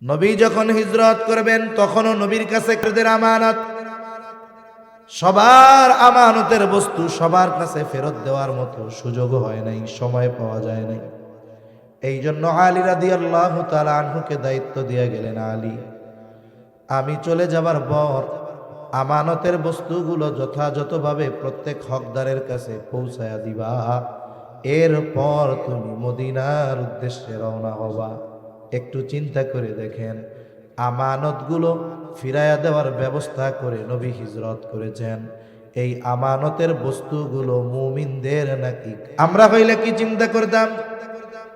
নবী যখন হিজরত করবেন তখনও নবীর কাছে এদের আমানত, সবার আমানতের বস্তু সবার কাছে ফেরত দেওয়ার মতো সুযোগ হয় নাই, সময় পাওয়া যায় নাই। এই জন্য আলী রাদিয়াল্লাহু তাআলা আনহুকে দায়িত্ব দিয়ে গেলেন, আলী আমি চলে যাবার পর আমানতের বস্তুগুলো যথাযথভাবে প্রত্যেক হকদারের কাছে পৌঁছায়া দিবা, এরপর তুমি মদিনার উদ্দেশ্যে রওনা হবা। একটু চিন্তা করে দেখেন, আমানতগুলো ফিরাইয়া দেওয়ার ব্যবস্থা করে নবী হিজরত করেছেন। এই আমানতের বস্তুগুলো মুমিনদের নাকি? আমরা হইলে কি চিন্তা করতাম?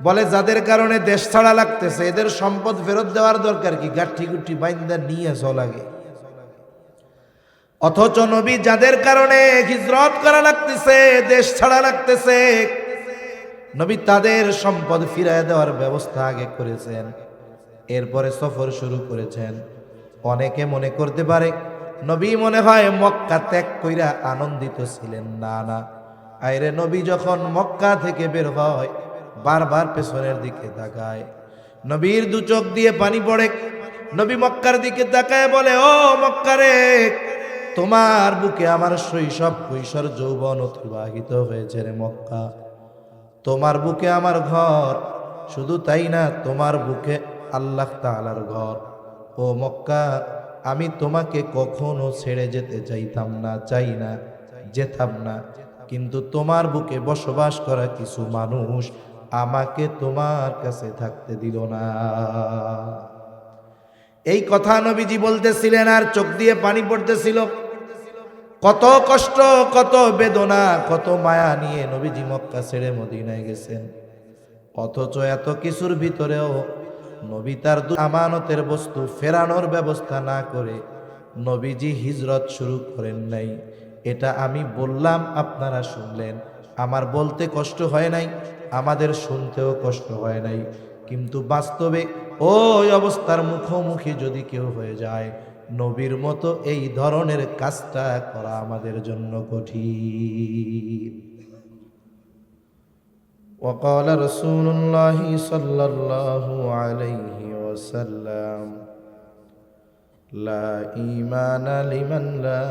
বলে যাদের কারণে দেশ ছাড়া লাগতেছে এদের সম্পদ ফেরত দেওয়ার দরকার কি, গাঠি গুঠি বাইন্দা নিয়ে চলাগে। অথচ নবী যাদের কারণে হিজরত করা লাগতেছে, দেশ ছাড়া লাগতেছে, নবী তাদের সম্পদ ফিরায় দেওয়ার ব্যবস্থা আগে করেছেন, এরপরে সফর শুরু করেছেন। অনেকে মনে করতে পারে নবী মনে হয় মক্কা ত্যাগ কইরা আনন্দিত ছিলেন। না না, আইরে নবী যখন মক্কা থেকে বের হয় বারবার পেছনের দিকে তাকায়, নবীর দু চোখ দিয়ে পানি পড়ে। নবী মক্কার দিকে তাকায় বলে, ও মক্কারে, তোমার বুকে আমার শৈশব কৈশোর যৌবন অতিবাহিত হয়েছে রে মক্কা। তোমার বুকে আমার ঘর, শুধু তাই না তোমার বুকে আল্লাহ তাআলার ঘর। ও মক্কা, আমি তোমাকে কখনো ছেড়ে যেতে চাইতাম না, চাই না, যেতাম না, কিন্তু তোমার বুকে বসবাস করা কিছু মানুষ আমাকে তোমার কাছে থাকতে দিল না। এই কথা নবীজি বলতেছিলেন আর চোখ দিয়ে পানি পড়তেছিল। কত কষ্ট, কত বেদনা, কত মায়া নিয়ে নবীজি মক্কা ছেড়ে মদিনায় গেছেন। অথচ এত কিছুর ভিতরেও নবী তার আমানতের বস্তু ফেরানোর ব্যবস্থা না করে নবীজি হিজরত শুরু করেন নাই। এটা আমি বললাম, আপনারা শুনলেন, আমার বলতে কষ্ট হয় নাই, আমাদের শুনতেও কষ্ট হয় নাই, কিন্তু বাস্তবে ওই অবস্থার মুখোমুখি যদি কেউ হয়ে যায়, নবীর মতো এই ধরনের কাজটা করা আমাদের জন্য কঠিন। وقال رسول الله صلى الله عليه وسلم لا إيمان لمن لا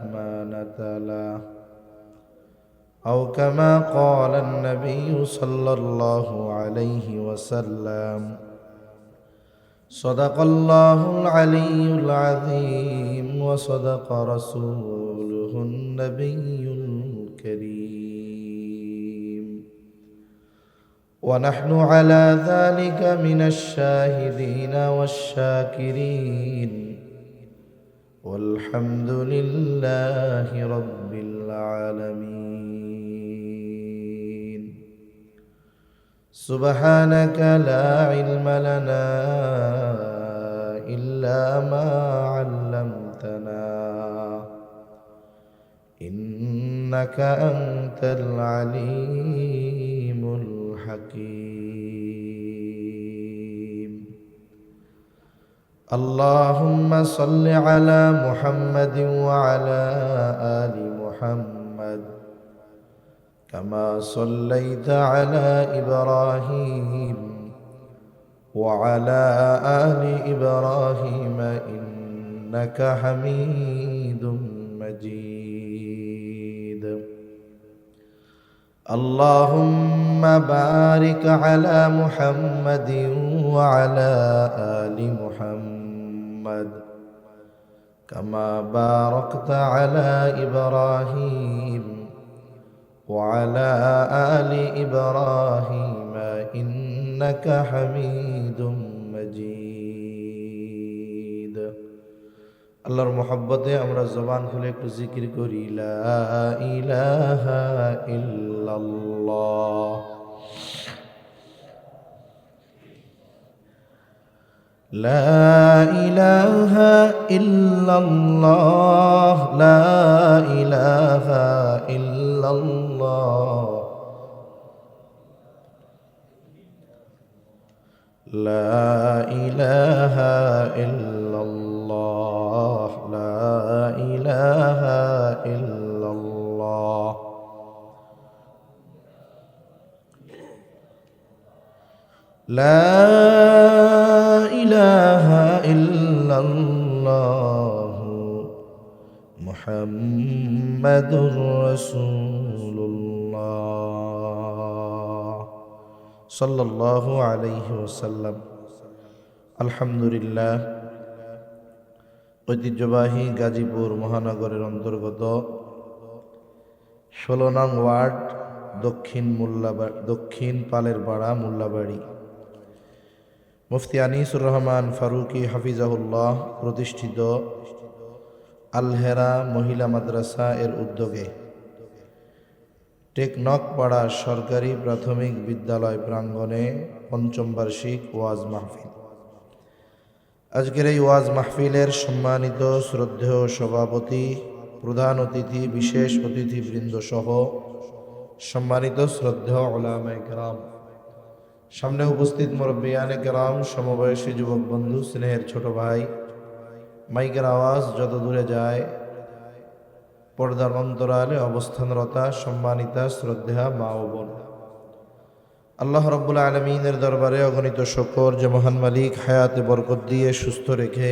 أمانة له أو كما قال النبي صلى الله عليه وسلم صدق الله العلي العظيم وصدق رسوله النبي الكريم ونحن على ذلك من الشاهدين والشاكرين والحمد لله رب العالمين سبحانك لا علم لنا إلا ما علمتنا إنك أنت العليم الحكيم اللهم صل على محمد وعلى آل محمد كما صليت على إبراهيم وعلى آل إبراهيم إنك حميد مجيد اللهم بارك على محمد وعلى آل محمد كما باركت على إبراهيم وعلى آل إبراهيم إنك حميد مجيد আল্লাহর মহব্বতে আমরা জবান খুলে একটু জিকির করি, লা ইলাহা ইল্লাল্লাহ লা ইলাহা ইল্লাল্লাহ লা ইলাহা ইল্লাল্লাহ লা ইলাহা ইল্লাল্লাহ লা ইলাহা ইল্লাল্লাহ লা ইলাহা ইলাহা ইল্লাল্লাহু মুহাম্মাদুর রাসূলুল্লাহ সাল্লাল্লাহু আলাইহি ওয়াসাল্লাম। আলহামদুলিল্লাহ, ঐতিহ্যবাহী গাজীপুর মহানগরের অন্তর্গত 16 নং ওয়ার্ড দক্ষিণ পালের পাড়া মোল্লাবাড়ি মুফতি আনিসুর রহমান ফারুকি হাফিজাহুল্লাহ প্রতিষ্ঠিত আলহেরা মহিলা মাদ্রাসা এর উদ্যোগে টেকনকপাড়া সরকারি প্রাথমিক বিদ্যালয় প্রাঙ্গণে ৫ম বার্ষিক ওয়াজ মাহফিল। আজকের এই ওয়াজ মাহফিলের সম্মানিত শ্রদ্ধেয় সভাপতি, প্রধান অতিথি, বিশেষ অতিথিবৃন্দ সহ সম্মানিত শ্রদ্ধেয় উলামায়ে কেরাম, সামনে উপস্থিত মুরব্বিয়ানে কেরাম, সমবয়সী যুবক বন্ধু, স্নেহের ছোট ভাই, মাইকের আওয়াজ যত দূরে যায়, পর্দার অন্তরালে অবস্থানরতা সম্মানিতা শ্রদ্ধেয়া মা ও বোন, আল্লাহ রাব্বুল আলামিনের দরবারে অগণিত শুকর যে মহান মালিক হায়াতে বরকত দিয়ে সুস্থ রেখে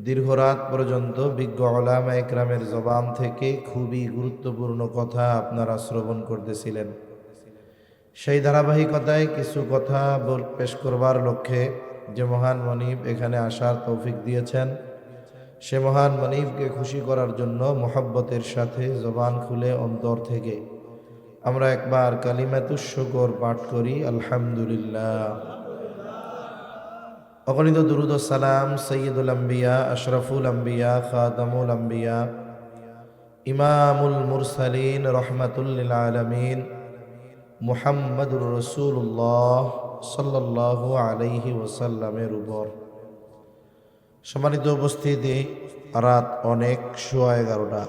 দীর্ঘ রাত পর্যন্ত বিজ্ঞ উলামায়ে কেরামের জবান থেকে খুবই গুরুত্বপূর্ণ কথা আপনারা শ্রবণ করতেছিলেন। সেই ধারাবাহিকতায় কিছু কথা পেশ করবার লক্ষ্যে যে মহান মনিব এখানে আসার তৌফিক দিয়েছেন, সে মহান মনিবকে খুশি করার জন্য মোহাব্বতের সাথে জবান খুলে অন্তর থেকে আমরা একবার কালিমাতুশ শুকর পাঠ করি, আলহামদুলিল্লাহ। অগণিত দুরুদ ও সালাম সৈয়দুল আম্বিয়া, আশরাফুল আম্বিয়া, খাতামুল আম্বিয়া, ইমামুল মুরসালিন, রহমাতুল লিল আলামিন মুহাম্মাদুর রাসূলুল্লাহ সাল্লাল্লাহু আলাইহি ওয়াসাল্লামের উপর। সম্মানিত উপস্থিতি, রাত অনেক, 11:15।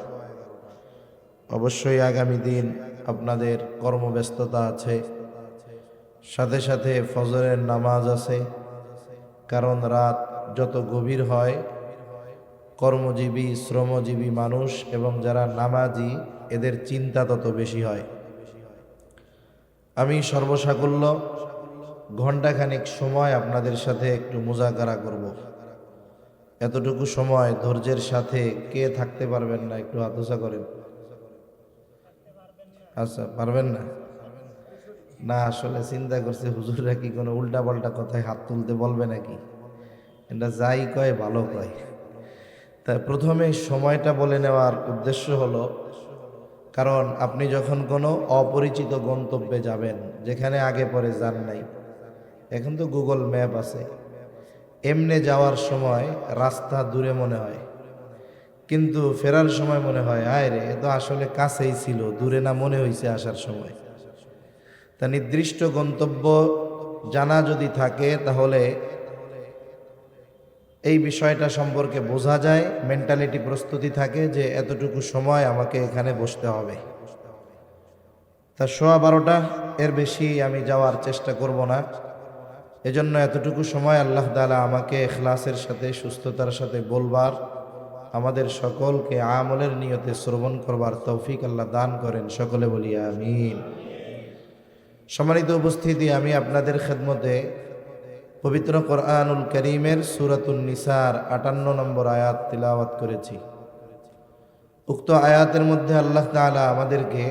অবশ্যই আগামী দিন আপনাদের কর্মব্যস্ততা আছে, সাথে সাথে ফজরের নামাজ আছে। কারণ রাত যত গভীর হয়, কর্মজীবী, শ্রমজীবী মানুষ এবং যারা নামাজি এদের চিন্তা তত বেশি হয়। আমি সর্বসাকুল্য ঘণ্টাখানিক সময় আপনাদের সাথে একটু মুজাকারা করব। এতটুকু সময় ধৈর্যের সাথে কে থাকতে পারবেন না? একটু আতসা করেন। আচ্ছা, পারবেন না? না, আসলে চিন্তা করছে হুজুররা কি কোনো উল্টা পাল্টা কথায় হাত তুলতে বলবে নাকি। এটা যাই কয় ভালো কয়। তাই প্রথমে সময়টা বলে নেওয়ার উদ্দেশ্য হলো, কারণ আপনি যখন কোনো অপরিচিত গন্তব্যে যাবেন, যেখানে আগে পরে যান নাই, এখন তো গুগল ম্যাপ আছে, এমনে যাওয়ার সময় রাস্তা দূরে মনে হয়, কিন্তু ফেরার সময় মনে হয় আয় রে, এ তো আসলে কাছেই ছিল, দূরে না মনে হয়েছে আসার সময়। তা নির্দিষ্ট গন্তব্য জানা যদি থাকে তাহলে এই বিষয়টা সম্পর্কে বোঝা যায়, মেন্টালিটি প্রস্তুতি থাকে যে এতটুকু সময় আমাকে এখানে বসতে হবে। তা 12:15 এর বেশি আমি যাওয়ার চেষ্টা করব না। এজন্য এতটুকু সময় আল্লাহ তাআলা আমাকে ইখলাসের সাথে, সুস্থতার সাথে বলবার, আমাদের সকলকে আমলের নিয়তে শ্রবণ করবার তৌফিক আল্লাহ দান করেন। সকলে বলি আমিন। সম্মানিত উপস্থিতি, আমি আপনাদের খেদমতে পবিত্র কোরআনুল কারীমের সূরাতুন নিসার 58 নম্বর আয়াত তিলাওয়াত করেছি। উক্ত আয়াতের মধ্যে আল্লাহ তাআলা আমাদেরকে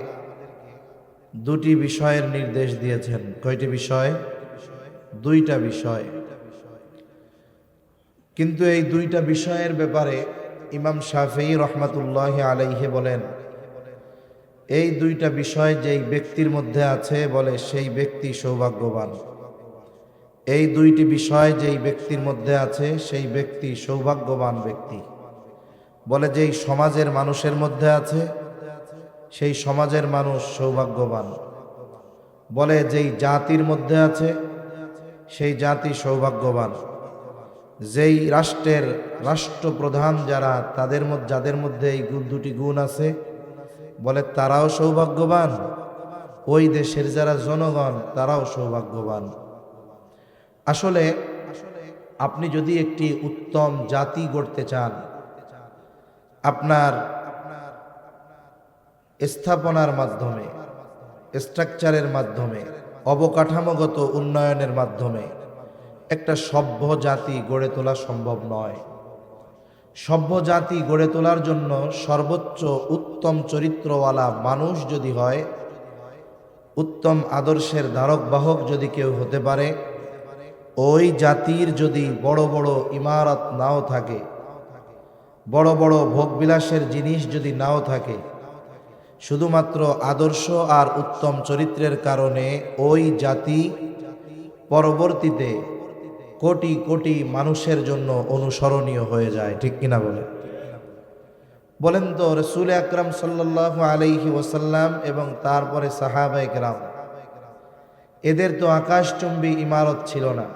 দুটি বিষয়ের নির্দেশ দিয়েছেন। কয়টি বিষয়? দুইটা বিষয়। কিন্তু এই দুইটা বিষয়ের ব্যাপারে ইমাম শাফিঈ রহমাতুল্লাহি আলাইহি বলেন, এই দুইটা বিষয় যেই ব্যক্তির মধ্যে আছে, বলে সেই ব্যক্তি সৌভাগ্যবান। এই দুইটি বিষয় যেই ব্যক্তির মধ্যে আছে সেই ব্যক্তি সৌভাগ্যবান ব্যক্তি। বলে যেই সমাজের মানুষের মধ্যে আছে সেই সমাজের মানুষ সৌভাগ্যবান। বলে যেই জাতির মধ্যে আছে সেই জাতি সৌভাগ্যবান। যেই রাষ্ট্রের রাষ্ট্রপ্রধান যারা, যাদের মধ্যে এই দুটি গুণ আছে, বলে তারাও সৌভাগ্যবান। ওই দেশের যারা জনগণ তারাও সৌভাগ্যবান। আসলে আপনি যদি একটি উত্তম জাতি গড়তে চান, আপনার স্থাপনার মাধ্যমে, স্ট্রাকচারের মাধ্যমে, অবকাঠামোগত উন্নয়নের মাধ্যমে একটা সভ্য জাতি গড়ে তোলা সম্ভব নয়। সভ্য জাতি গড়ে তোলার জন্য সর্বোচ্চ উত্তম চরিত্রওয়ালা মানুষ যদি হয়, উত্তম আদর্শের ধারক বাহক যদি কেউ হতে পারে, ওই জাতির যদি বড় বড় ইমারত নাও থাকে, বড় বড় ভোগবিলাসের জিনিস যদি নাও থাকে, শুধুমাত্র আদর্শ আর উত্তম চরিত্রের কারণে ওই জাতি পরবর্তীতে কোটি কোটি মানুষের জন্য অনুসরণীয় হয়ে যায়। ঠিক কিনা বলেন তো? রাসূল আকরাম সাল্লাল্লাহু আলাইহি ওয়াসাল্লাম এবং তারপরে সাহাবায়ে কেরাম, এদের তো আকাশচুম্বী ইমারত ছিল না।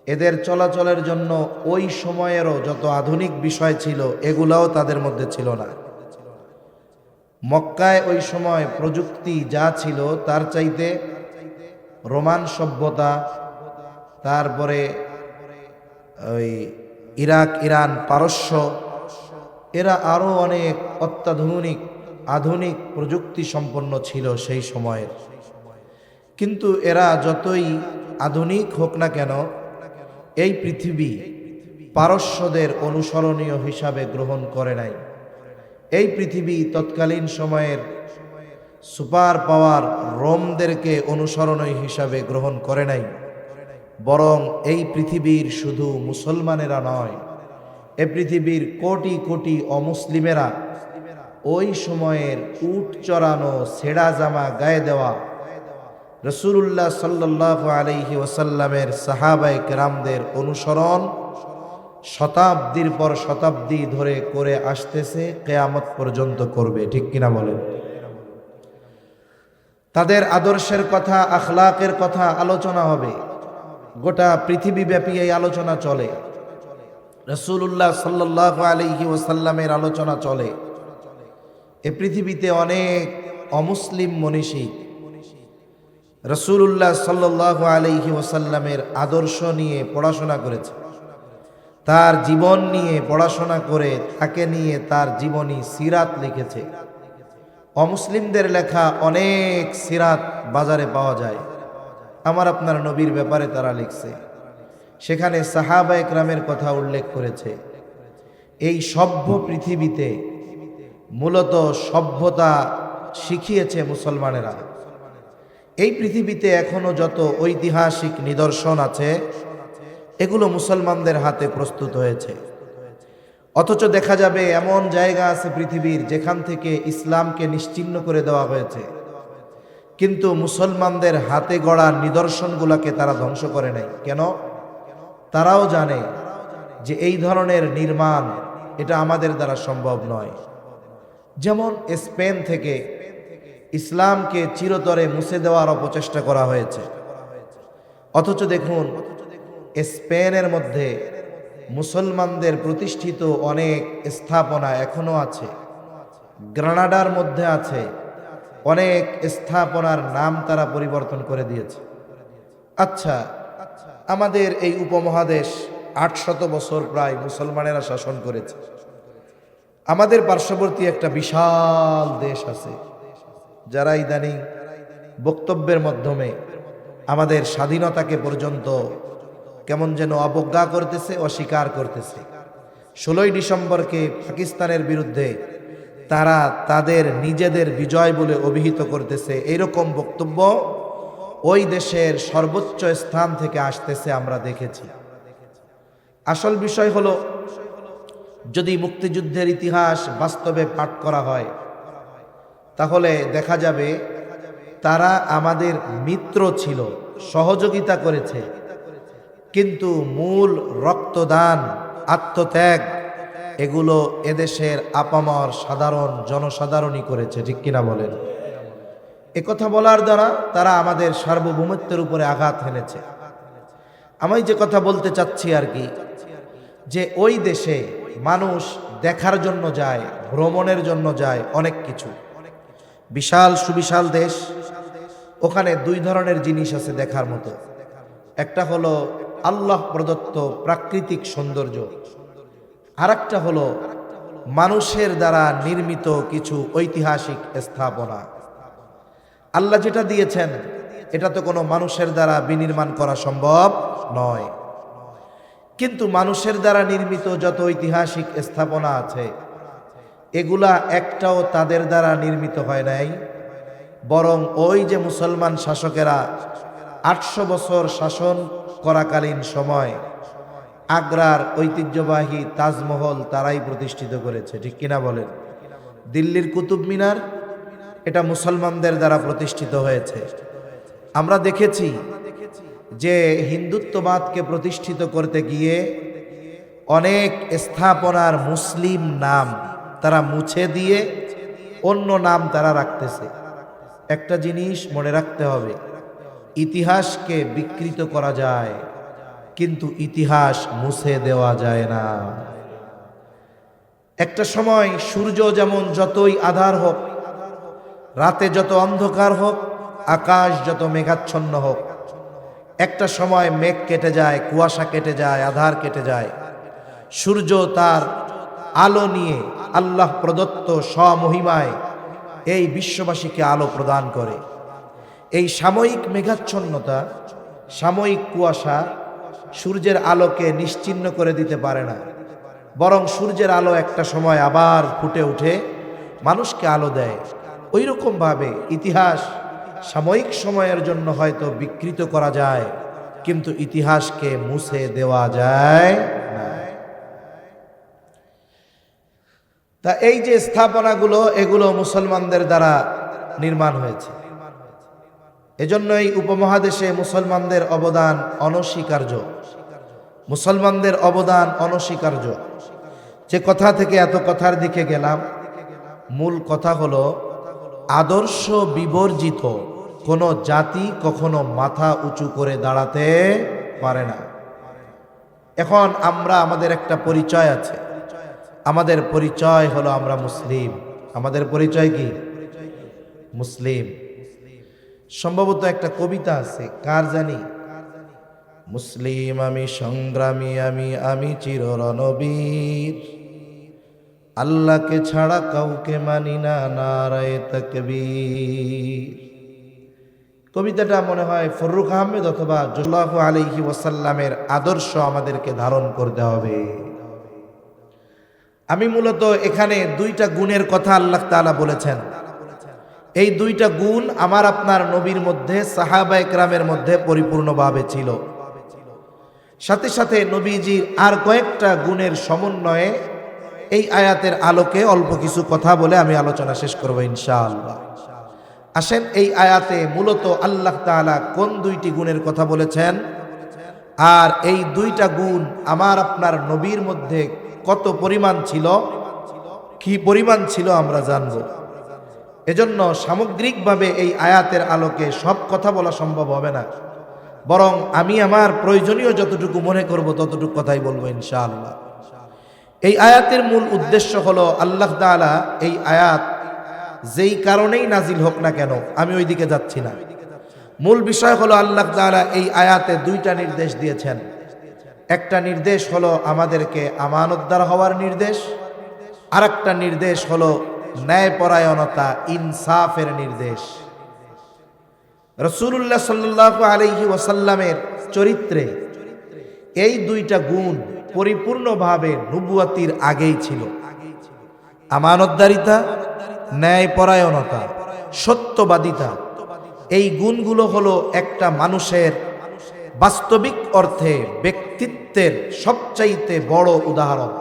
এদের চলাচলের জন্য ওই সময়েরও যত আধুনিক বিষয় ছিল এগুলাও তাদের মধ্যে ছিল না। মক্কায় ওই সময় প্রযুক্তি যা ছিল তার চাইতে রোমান সভ্যতা, তারপরে ওই ইরাক, ইরান, পারস্য, এরা আরও অনেক অত্যাধুনিক আধুনিক প্রযুক্তি সম্পন্ন ছিল সেই সময়ের। কিন্তু এরা যতই আধুনিক হোক না কেন, এই পৃথিবী পারস্যদের অনুসরণীয় হিসাবে গ্রহণ করে নাই। এই পৃথিবী তৎকালীন সময়ের সুপার পাওয়ার রোমদেরকে অনুসরণীয় হিসাবে গ্রহণ করে নাই। বরং এই পৃথিবীর শুধু মুসলমানেরা নয়, এ পৃথিবীর কোটি কোটি অমুসলিমেরা ওই সময়ের উট চড়ানো, ছেঁড়া জামা গায়ে দেওয়া রাসূলুল্লাহ সাল্লাল্লাহু আলাইহি ওয়াসাল্লামের সাহাবায়ে কেরামদের অনুসরণ শতাব্দীর পর শতাব্দী ধরে করে আসতেছে, কিয়ামত পর্যন্ত করবে। ঠিক কিনা বলেন? তাদের আদর্শের কথা, আখলাকের কথা আলোচনা হবে। গোটা পৃথিবীব্যাপী এই আলোচনা চলে। রাসূলুল্লাহ সাল্লাল্লাহু আলাইহি ওয়াসাল্লামের আলোচনা চলে। এ পৃথিবীতে অনেক অমুসলিম মনীষী রাসূলুল্লাহ সাল্লাল্লাহু আলাইহি ওয়াসাল্লামের আদর্শ নিয়ে পড়াশোনা করেছে, তার জীবন নিয়ে পড়াশোনা করে তাকে নিয়ে তার জীবনী সিরাত লিখেছে। অমুসলিমদের লেখা অনেক সিরাত বাজারে পাওয়া যায়। আমার আপনার নবীর ব্যাপারে তারা লিখছে, সেখানে সাহাবায়ে কেরামের কথা উল্লেখ করেছে। এই সভ্য পৃথিবীতে মূলত সভ্যতা শিখিয়েছে মুসলমানেরা। এই পৃথিবীতে এখনো যত ঐতিহাসিক নিদর্শন আছে এগুলো মুসলমানদের হাতে প্রস্তুত হয়েছে। অথচ দেখা যাবে এমন জায়গা আছে পৃথিবীর যেখান থেকে ইসলামকে নিশ্চিহ্ন করে দেওয়া হয়েছে, কিন্তু মুসলমানদের হাতে গড়া নিদর্শনগুলোকে তারা ধ্বংস করে নাই। কেন? তারাও জানে যে এই ধরনের নির্মাণ এটা আমাদের দ্বারা সম্ভব নয়। যেমন স্পেন থেকে ইসলামকে চিরতরে মুছে দেওয়ার অপচেষ্টা করা হয়েছে, অথচ দেখুন স্পেনের মধ্যে মুসলমানদের প্রতিষ্ঠিত অনেক স্থাপনা এখনো আছে। গ্রানাডার মধ্যে আছে অনেক স্থাপনার নাম তারা পরিবর্তন করে দিয়েছে। আচ্ছা, আমাদের এই উপমহাদেশ 800 বছর প্রায় মুসলমানেরা শাসন করেছে। আমাদের পার্শ্ববর্তী একটা বিশাল দেশ আছে যারা ইদানিং বক্তব্যের মাধ্যমে আমাদের স্বাধীনতাকে পর্যন্ত কেমন যেন অবজ্ঞা করতেছে, অস্বীকার করতেছে। 16ই ডিসেম্বরকে পাকিস্তানের বিরুদ্ধে তারা তাদের নিজেদের বিজয় বলে অভিহিত করতেছে। এইরকম বক্তব্য ওই দেশের সর্বোচ্চ স্থান থেকে আসতেছে, আমরা দেখেছি। আসল বিষয় হলো, যদি মুক্তিযুদ্ধের ইতিহাস বাস্তবে পাঠ করা হয় তাহলে দেখা যাবে তারা আমাদের মিত্র ছিল, সহযোগিতা করেছে, কিন্তু মূল রক্তদান, আত্মত্যাগ এগুলো এদেশের আপামর সাধারণ জনসাধারণই করেছে। ঠিক কিনা বলেন? একথা বলার দ্বারা তারা আমাদের সার্বভৌমত্বের উপরে আঘাত হেনেছে। আমি যে কথা বলতে চাচ্ছি আর কি, যে ওই দেশে মানুষ দেখার জন্য যায়, ভ্রমণের জন্য যায়, অনেক কিছু। বিশাল সুবিশাল দেশ, ওখানে দুই ধরনের জিনিস আছে দেখার মতো। একটা হলো আল্লাহ প্রদত্ত প্রাকৃতিক সৌন্দর্য, আর একটা হলো মানুষের দ্বারা নির্মিত কিছু ঐতিহাসিক স্থাপনা। আল্লাহ যেটা দিয়েছেন এটা তো কোনো মানুষের দ্বারা বিনির্মাণ করা সম্ভব নয়। কিন্তু মানুষের দ্বারা নির্মিত যত ঐতিহাসিক স্থাপনা আছে এগুলা একটাও তাদের দ্বারা নির্মিত হয় নাই, বরং ওই যে মুসলমান শাসকেরা 800 বছর শাসন করাকালীন সময় আগ্রার ঐতিহ্যবাহী তাজমহল তারাই প্রতিষ্ঠিত করেছে, ঠিক কিনা বলেন? দিল্লির কুতুব মিনার এটা মুসলমানদের দ্বারা প্রতিষ্ঠিত হয়েছে। আমরা দেখেছি যে হিন্দুত্ববাদকে প্রতিষ্ঠিত করতে গিয়ে অনেক স্থাপনার মুসলিম নাম তারা মুছে দিয়ে অন্য নাম তারা রাখতেছে। একটা জিনিস মনে রাখতে হবে, ইতিহাসকে বিকৃত করা যায় কিন্তু ইতিহাস মুছে দেওয়া যায় না। একটা সময় সূর্য যেমন যতই আধার হোক, রাতে যত অন্ধকার হোক, আকাশ যত মেঘাচ্ছন্ন হোক, একটা সময় মেঘ কেটে যায়, কুয়াশা কেটে যায়, আধার কেটে যায়। সূর্য তার আলো নিয়ে আল্লাহ প্রদত্ত স্বমহিমায় এই বিশ্ববাসীকে আলো প্রদান করে। এই সাময়িক মেঘাচ্ছন্নতা, সাময়িক কুয়াশা সূর্যের আলোকে নিশ্চিহ্ন করে দিতে পারে না, বরং সূর্যের আলো একটা সময় আবার ফুটে উঠে মানুষকে আলো দেয়। ওই রকমভাবে ইতিহাস সাময়িক সময়ের জন্য হয়তো বিকৃত করা যায় কিন্তু ইতিহাসকে মুছে দেওয়া যায় না। তা এই যে স্থাপনাগুলো এগুলো মুসলমানদের দ্বারা নির্মাণ হয়েছে, এজন্যই উপমহাদেশে মুসলমানদের অবদান অনস্বীকার্য। মুসলমানদের অবদান অনস্বীকার্য। যে কথা থেকে এত কথার দিকে গেলাম, মূল কথা হলো আদর্শ বিবর্জিত কোনো জাতি কখনো মাথা উঁচু করে দাঁড়াতে পারে না। এখন আমাদের একটা পরিচয় আছে, আমাদের পরিচয় হলো আমরা মুসলিম। আমাদের পরিচয় কি? মুসলিম। সম্ভবত একটা কবিতা আছে, কার জানি, মুসলিম আমি সংগ্রামী আমি চির রণবীর, আল্লাহকে ছাড়া কাউকে মানি না, নারায়ে তাকবীর। কবিতাটা মনে হয় ফররুখ আহমেদ অথবা সাল্লাল্লাহু আলাইহি ওয়াসাল্লামের আদর্শ আমাদেরকে ধারণ করতে হবে। আমি মূলত এখানে দুইটা গুণের কথা আল্লাহ তাআলা বলেছেন। এই দুইটা গুণ আমার আপনার নবীর মধ্যে, সাহাবায়ে কেরামের মধ্যে পরিপূর্ণভাবে ছিল। সাথে সাথে নবীজির আর কয়েকটা গুণের সমন্বয়ে এই আয়াতের আলোকে অল্প কিছু কথা বলে আমি আলোচনা শেষ করব ইনশাআল্লাহ। আসেন, এই আয়াতে মূলত আল্লাহ তাআলা কোন দুইটি গুণের কথা বলেছেন আর এই দুইটা গুণ আমার আপনার নবীর মধ্যে কত পরিমাণ ছিল, কি পরিমাণ ছিল আমরা জানব। এজন্য সামগ্রিকভাবে এই আয়াতের আলোকে সব কথা বলা সম্ভব হবে না, বরং আমি আমার প্রয়োজনীয় যতটুকু মনে করব ততটুকু কথাই বলবো ইনশাআল্লাহ। এই আয়াতের মূল উদ্দেশ্য হলো আল্লাহ তাআলা এই আয়াত যেই কারণেই নাজিল হোক না কেন, আমি ওই দিকে যাচ্ছি না। মূল বিষয় হলো আল্লাহ তাআলা এই আয়াতে দুইটা নির্দেশ দিয়েছেন। একটা নির্দেশ হলো আমাদেরকে আমানতদার হওয়ার নির্দেশ, আর একটা নির্দেশ হলো ন্যায়পরায়ণতা, ইনসাফের নির্দেশ। রাসূলুল্লাহ সাল্লাল্লাহু আলাইহি ওয়াসাল্লামের চরিত্রে এই দুইটা গুণ পরিপূর্ণভাবে নবুয়তির আগেই ছিল। আমানতদারিতা, ন্যায়পরায়ণতা, সত্যবাদিতা, এই গুণগুলো হলো একটা মানুষের বাস্তবিক অর্থে ব্যক্তিত্বের সবচাইতে বড় উদাহরণ।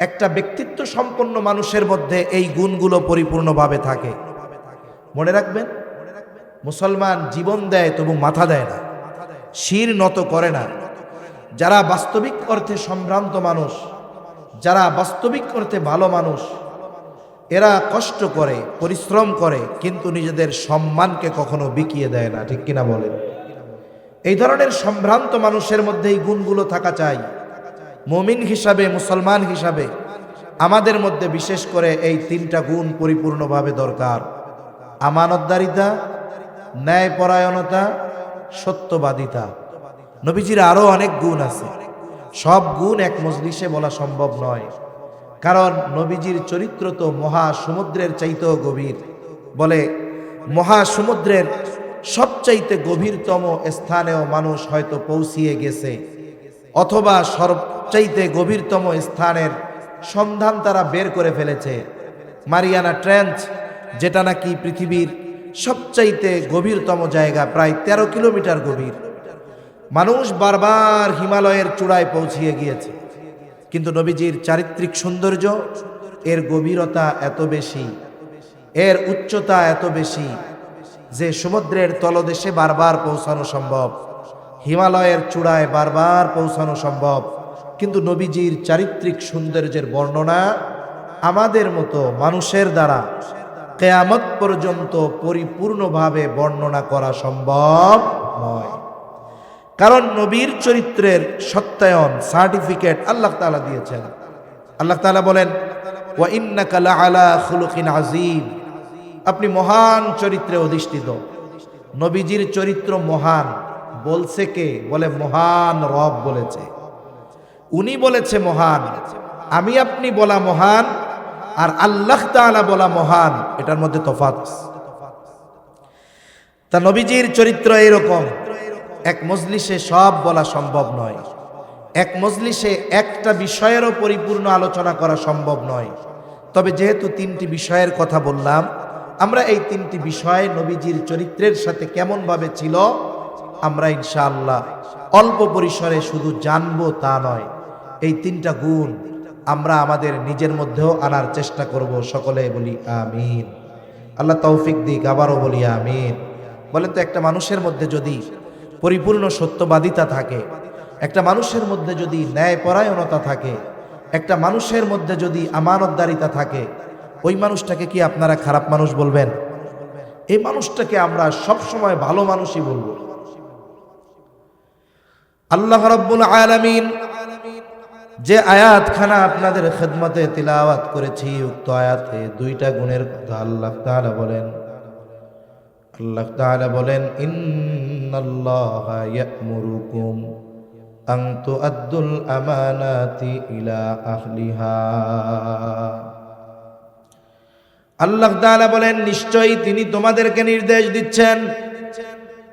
একটা ব্যক্তিত্ব সম্পন্ন মানুষের মধ্যে এই গুণগুলো পরিপূর্ণভাবে থাকে। মনে রাখবেন, মুসলমান জীবন দেয় তবু মাথা দেয় না, শির নত করে না। যারা বাস্তবিক অর্থে সম্ভ্রান্ত মানুষ, যারা বাস্তবিক অর্থে ভালো মানুষ, এরা কষ্ট করে, পরিশ্রম করে, কিন্তু নিজেদের সম্মানকে কখনো বিকিয়ে দেয় না, ঠিক কিনা বলেন? এই ধরনের সম্ভ্রান্ত মানুষের মধ্যে এই গুণগুলো থাকা চাই। মুমিন হিসাবে, মুসলমান হিসাবে আমাদের মধ্যে বিশেষ করে এই তিনটা গুণ পরিপূর্ণভাবে দরকার: আমানতদারিতা, ন্যায়পরায়ণতা, সত্যবাদিতা। নবীজির আরো অনেক গুণ আছে, সব গুণ এক মজলিসে বলা সম্ভব নয়, কারণ নবীজির চরিত্র তো মহাসমুদ্রের চাইতেও গভীর। বলে মহাসমুদ্রের সবচাইতে গভীরতম স্থানেও মানুষ হয়তো পৌঁছিয়ে গেছে, অথবা সবচাইতে গভীরতম স্থানের সন্ধান তারা বের করে ফেলেছে। মারিয়ানা ট্রেঞ্চ, যেটা নাকি পৃথিবীর সবচাইতে গভীরতম জায়গা, প্রায় 13 কিলোমিটার গভীর। মানুষ বারবার হিমালয়ের চূড়ায় পৌঁছিয়ে গিয়েছে, কিন্তু নবীজির চারিত্রিক সৌন্দর্য, এর গভীরতা এত বেশি, এর উচ্চতা এত বেশি যে সমুদ্রের তলদেশে বারবার পৌঁছানো সম্ভব, হিমালয়ের চূড়ায় বারবার পৌঁছানো সম্ভব, কিন্তু নবীজির চারিত্রিক সৌন্দর্যের বর্ণনা আমাদের মতো মানুষের দ্বারা কিয়ামত পর্যন্ত পরিপূর্ণভাবে বর্ণনা করা সম্ভব নয়। কারণ নবীর চরিত্রের সত্যায়ন, সার্টিফিকেট আল্লাহ তাআলা দিয়েছেন। আল্লাহ তাআলা বলেন, ওয়া ইন্নাকা লাআলা খুলুকিন আযীম, আপনি মহান চরিত্রে অধিষ্ঠিত। নবীজির চরিত্র মহান বলছে কে? বলে মহান রব বলেছে, উনি বলেছে মহান। আমি আপনি বলা মহান আর আল্লাহ তাআলা বলা মহান, এটার মধ্যে তফাৎ। তা নবীজির চরিত্র এরকম, এক মজলিসে সব বলা সম্ভব নয়, এক মজলিসে একটা বিষয়েরও পরিপূর্ণ আলোচনা করা সম্ভব নয়। তবে যেহেতু 3টি বিষয়ের কথা বললাম, আমরা এই 3টি বিষয় নবীজির চরিত্রের সাথে কেমনভাবে ছিল আমরা ইনশাআল্লাহ অল্প পরিসরে শুধু জানবো তা নয়, এই 3টা গুণ আমরা আমাদের নিজের মধ্যেও আনার চেষ্টা করব। সকলে বলি আমিন। আল্লাহ তৌফিক দিক, আবারও বলি আমিন। বলেন তো, একটা মানুষের মধ্যে যদি পরিপূর্ণ সত্যবাদিতা থাকে, একটা মানুষের মধ্যে যদি ন্যায়পরায়ণতা থাকে, একটা মানুষের মধ্যে যদি আমানতদারিতা থাকে, ওই মানুষটাকে কি আপনারা খারাপ মানুষ বলবেন? এই মানুষটাকে আমরা সবসময় ভালো মানুষই বলবো। আল্লাহ রাব্বুল আলামিন যে আয়াতখানা আপনাদের খেদমতে তিলাওয়াত করেছি, উক্ত আয়াতে 2টা গুণের কথা আল্লাহ তাআলা বলেন। আল্লাহ তাআলা বলেন, ইন্নাল্লাহা ইয়া'মুরুকুম আন তুআদ্দুল আমানাতি ইলা আহলিহা। আল্লাহ তাআলা বলেন, নিশ্চয়ই তিনি তোমাদেরকে নির্দেশ দিচ্ছেন,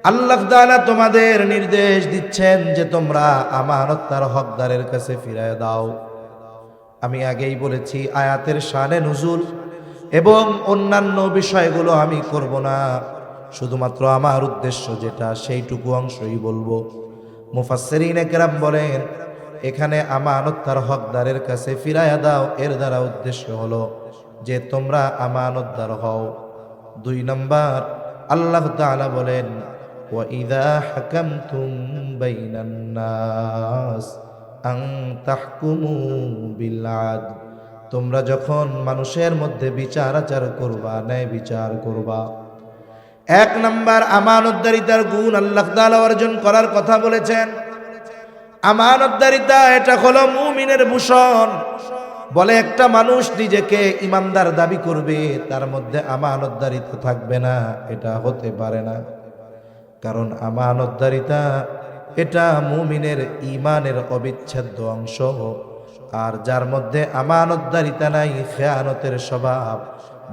আল্লাহ তাআলা তোমাদের নির্দেশ দিচ্ছেন যে তোমরা আমানত তার হকদারের কাছে ফিরিয়ে দাও। আমি আগেই বলেছি, আয়াতের শানে নুজুল এবং অন্যান্য বিষয়গুলো আমি করব না, শুধুমাত্র আমার উদ্দেশ্য যেটা সেইটুকু অংশই বলবো। মুফাসসিরিনে কেরাম বলেন, এখানে আমানত তার হকদারের কাছে ফিরিয়ে দাও, এর দ্বারা উদ্দেশ্য হলো যে তোমরা আমানতদার হও। 2 নম্বর, আল্লাহ তাআলা বলেন, ওয়া ইযা হাকামতুম বাইনান নাস আন তাহকুমু বিল আদল, তোমরা যখন মানুষের মধ্যে বিচার আচার করবা, ন্যায় বিচার করবা। 1 নম্বর আমানতদারিতার গুণ আল্লাহ তাআলা অর্জন করার কথা বলেছেন। আমানতদারিতা এটা হলো মুমিনের ভূষণ। বলে একটা মানুষ নিজেকে ইমানদার দাবি করবে, তার মধ্যে আমানতদারিতা থাকবে না, এটা হতে পারে না। কারণ আমানতদারিতা এটা মুমিনের ঈমানের অবিচ্ছেদ্য অংশ। আর যার মধ্যে আমানতদারিতা নাই, খেয়ানতের স্বভাব,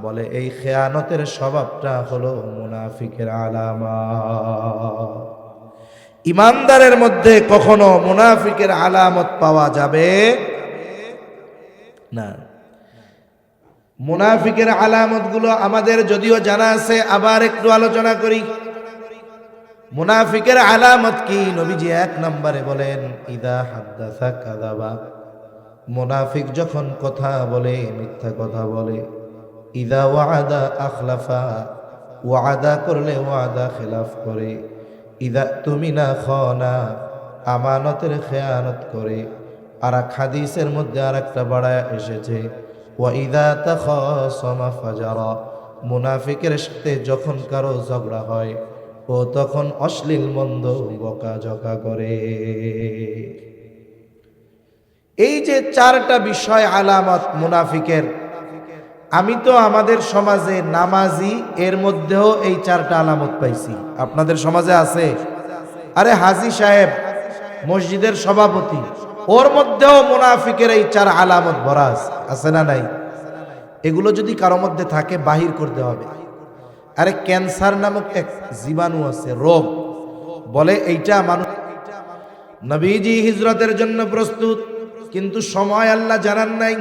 বলে এই খেয়ানতের স্বভাবটা হলো মুনাফিকের আলামত। ইমানদারের মধ্যে কখনো মুনাফিকের আলামত পাওয়া যাবে না। মুনাফিকের আলামতগুলো আমাদের যদিও জানা আছে, আবার একটু আলোচনা করি। মুনাফিকের আলামত কি? নবীজি 1 নম্বরে বলেন, ইদা হাদ্দাসা কাযাবা, মুনাফিক যখন কথা বলে মিথ্যা কথা বলে। ইদা ওয়াদা আখলাফা, ওয়াদা করলে ওয়াদা খেলাফ করে। ইদা তুমিনা খানা, আমানতের খেয়ানত করে। আর এক হাদিসের মধ্যে আরেকটা বাড়ায় এসেছে, ওয়া ইদা তাখাসামা ফাজারা, মুনাফিকের সাথে যখন কারো ঝগড়া হয় ও তখন অশ্লীল মন্দ বকাঝকা করে। এই যে 4টা বিষয় আলামত মুনাফিকের, আমি তো আমাদের সমাজে নামাজি, এর মধ্যেও এই 4টা আলামত পাইছি। আপনাদের সমাজে আছে? আরে হাজী সাহেব, মসজিদের সভাপতি, ওর মধ্যেও মুনাফিকের এই 4 আলামত ভরা আছে না নাই? এগুলো যদি কারো মধ্যে থাকে বাহির করতে হবে। আরে ক্যান্সার নামক এক জীবাণু আছে, রোগ, বলে এইটা মানুষ। নবীজি হিজরতের জন্য প্রস্তুত, কিন্তু সময় আল্লাহ জানান নাই।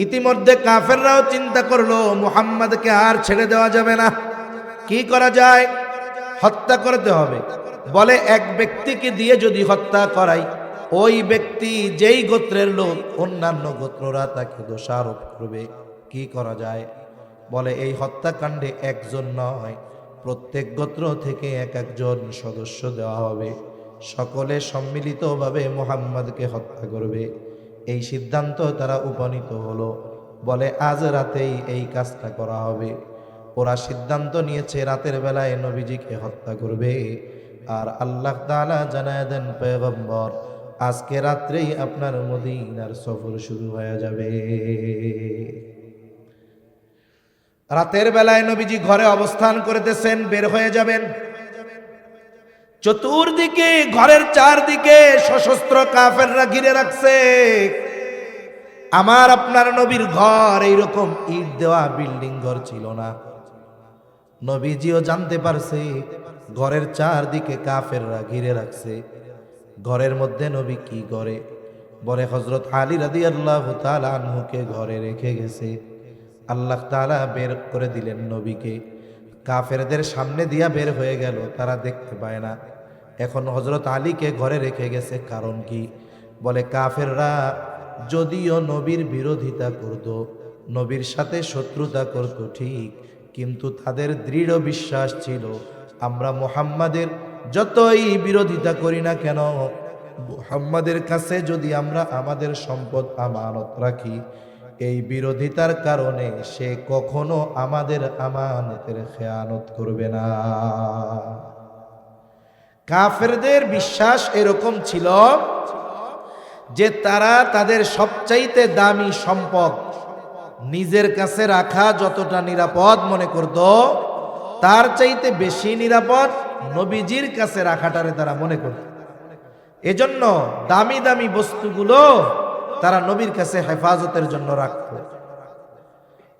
ইতিমধ্যে কাফেররাও চিন্তা করলো মুহাম্মদকে আর ছেড়ে দেওয়া যাবে না, কি করা যায়? হত্যা করতে হবে। বলে এক ব্যক্তিকে দিয়ে যদি হত্যা করাই, ওই ব্যক্তি যেই গোত্রের লোক, অন্যান্য গোত্ররা তাকে দোষারোপ করবে, কি করা যায়? বলে এই হত্যাকাণ্ডে একজন নয়, প্রত্যেক গোত্র থেকে এক একজন সদস্য দেওয়া হবে, সকলে সম্মিলিতভাবে মুহাম্মদকে হত্যা করবে। এই সিদ্ধান্ত তারা উপনীত হলো। বলে আজ রাতেই এই কাজটা করা হবে। ওরা সিদ্ধান্ত নিয়েছে রাতের বেলায় নবীজিকে হত্যা করবে। আর আল্লাহ তাআলা জানায় দেন, পয়গম্বর আজকে রাত্রেই আপনার মদিনার সফর শুরু হয়ে যাবে। রাতের বেলায় নবীজি ঘরে অবস্থান করতেছেন, বের হয়ে যাবেন। চতুর্দিকে, ঘরের চারদিকে সশস্ত্র কাফেররা ঘিরে রাখছে। আমার আপনার নবীর ঘর এইরকম ইট দেওয়া বিল্ডিং ঘর ছিল না। নবীজিও জানতে পারছে ঘরের চারদিকে কাফেররা ঘিরে রাখছে। ঘরের মধ্যে নবী কি করে? বলে হযরত আলী রাদিয়াল্লাহু তাআলা আনহুকে ঘরে রেখে গেছে। আল্লাহ তাআলা বের করে দিলেন নবীকে, কাফেরদের সামনে দিয়া বের হয়ে গেল, তারা দেখতে পায় না। এখন হযরত আলীকে ঘরে রেখে গেছে, কারণ কি? বলে কাফেররা যদিও নবীর বিরোধিতা করত, নবীর সাথে শত্রুতা করত ঠিক, কিন্তু তাদের দৃঢ় বিশ্বাস ছিল আমরা মুহাম্মাদের যতই বিরোধিতা করি না কেন, মুহাম্মাদের কাছে যদি আমরা আমাদের সম্পদ আমানত রাখি, এই বিরোধিতার কারণে সে কখনো আমাদের আমানতের খেয়ানত করবে না। কাফেরদের বিশ্বাস এরকম ছিল যে তারা তাদের সবচাইতে দামি সম্পদ নিজের কাছে রাখা যতটা নিরাপদ মনে করত, তার চাইতে বেশি নিরাপদ নবীজির কাছে রাখাটারে তারা মনে করত। এজন্য দামি দামি বস্তুগুলো তারা নবীর কাছে হেফাজতের জন্য রাখত।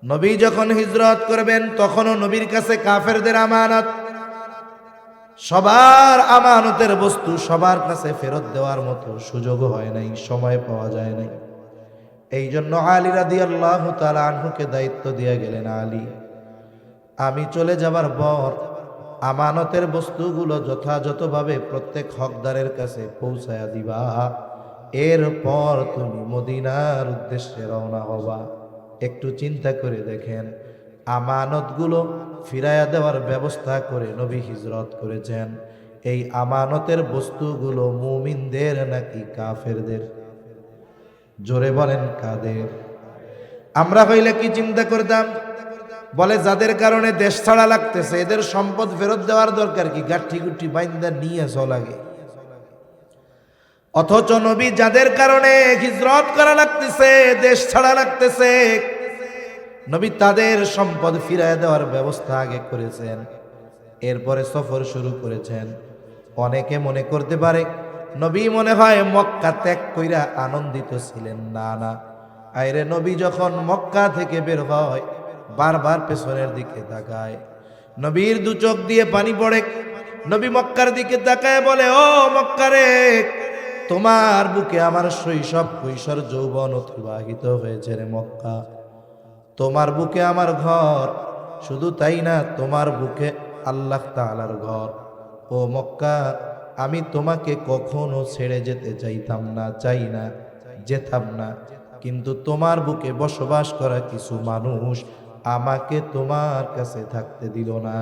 নবী যখন হিজরত করবেন তখনও নবীর কাছে কাফেরদের আমানত, সবার আমানতের বস্তু সবার কাছে ফেরত দেওয়ার মতো সুযোগ হয় নাই, সময় পাওয়া যায় নাই। এই জন্য আলী রাদিয়াল্লাহু তাআলা আনহুকে দায়িত্ব দিয়ে গেলেন, আলী আমি চলে যাবার পর আমানতের বস্তুগুলো যথাযথভাবে প্রত্যেক হকদারের কাছে পৌঁছায়া দিবা, এরপর তুমি মদিনার উদ্দেশ্যে রওনা হবা। একটু চিন্তা করে দেখেন, আমানতগুলো ফিরাইয়া দেওয়ার ব্যবস্থা করে নবী হিজরত করেছেন। এই আমানতের বস্তুগুলো মুমিনদের নাকি কাফেরদের? জোরে বলেন কাদের? আমরা হইলে কি চিন্তা করতাম? বলে যাদের কারণে দেশ ছাড়া লাগতেছে এদের সম্পদ ফেরত দেওয়ার দরকার কি, গাঠি গুটি বাইন্দা নিয়ে চলাগে। অথচ নবী যাদের কারণে হিজরত করা লাগতেছে, দেশ ছাড়া লাগতেছে, নবী তাদের সম্পদ ফিরায় দেওয়ার ব্যবস্থা আগে করেছেন, এরপরে সফর শুরু করেছেন। অনেকে মনে করতে পারে নবী মনে হয় মক্কা ত্যাগ কইরা আনন্দিত ছিলেন। না না, আইরে নবী যখন মক্কা থেকে বের হয় বারবার পেছনের দিকে তাকায়, নবীর দু চোখ দিয়ে পানি পড়ে। নবী মক্কার দিকে তাকায় বলে, ও মক্কা রে, তোমার বুকে আমার শৈশব কৈশোর যৌবন অতিবাহিত হয়েছে রে মক্কা। তোমার বুকে আমার ঘর, শুধু তাই না তোমার বুকে আল্লাহ তাআলার ঘর। ও মক্কা, আমি তোমাকে কখনো ছেড়ে যেতে চাইতাম না, চাই না, যেতাম না, কিন্তু তোমার বুকে বসবাস করা কিছু মানুষ আমাকে তোমার কাছে থাকতে দিল না।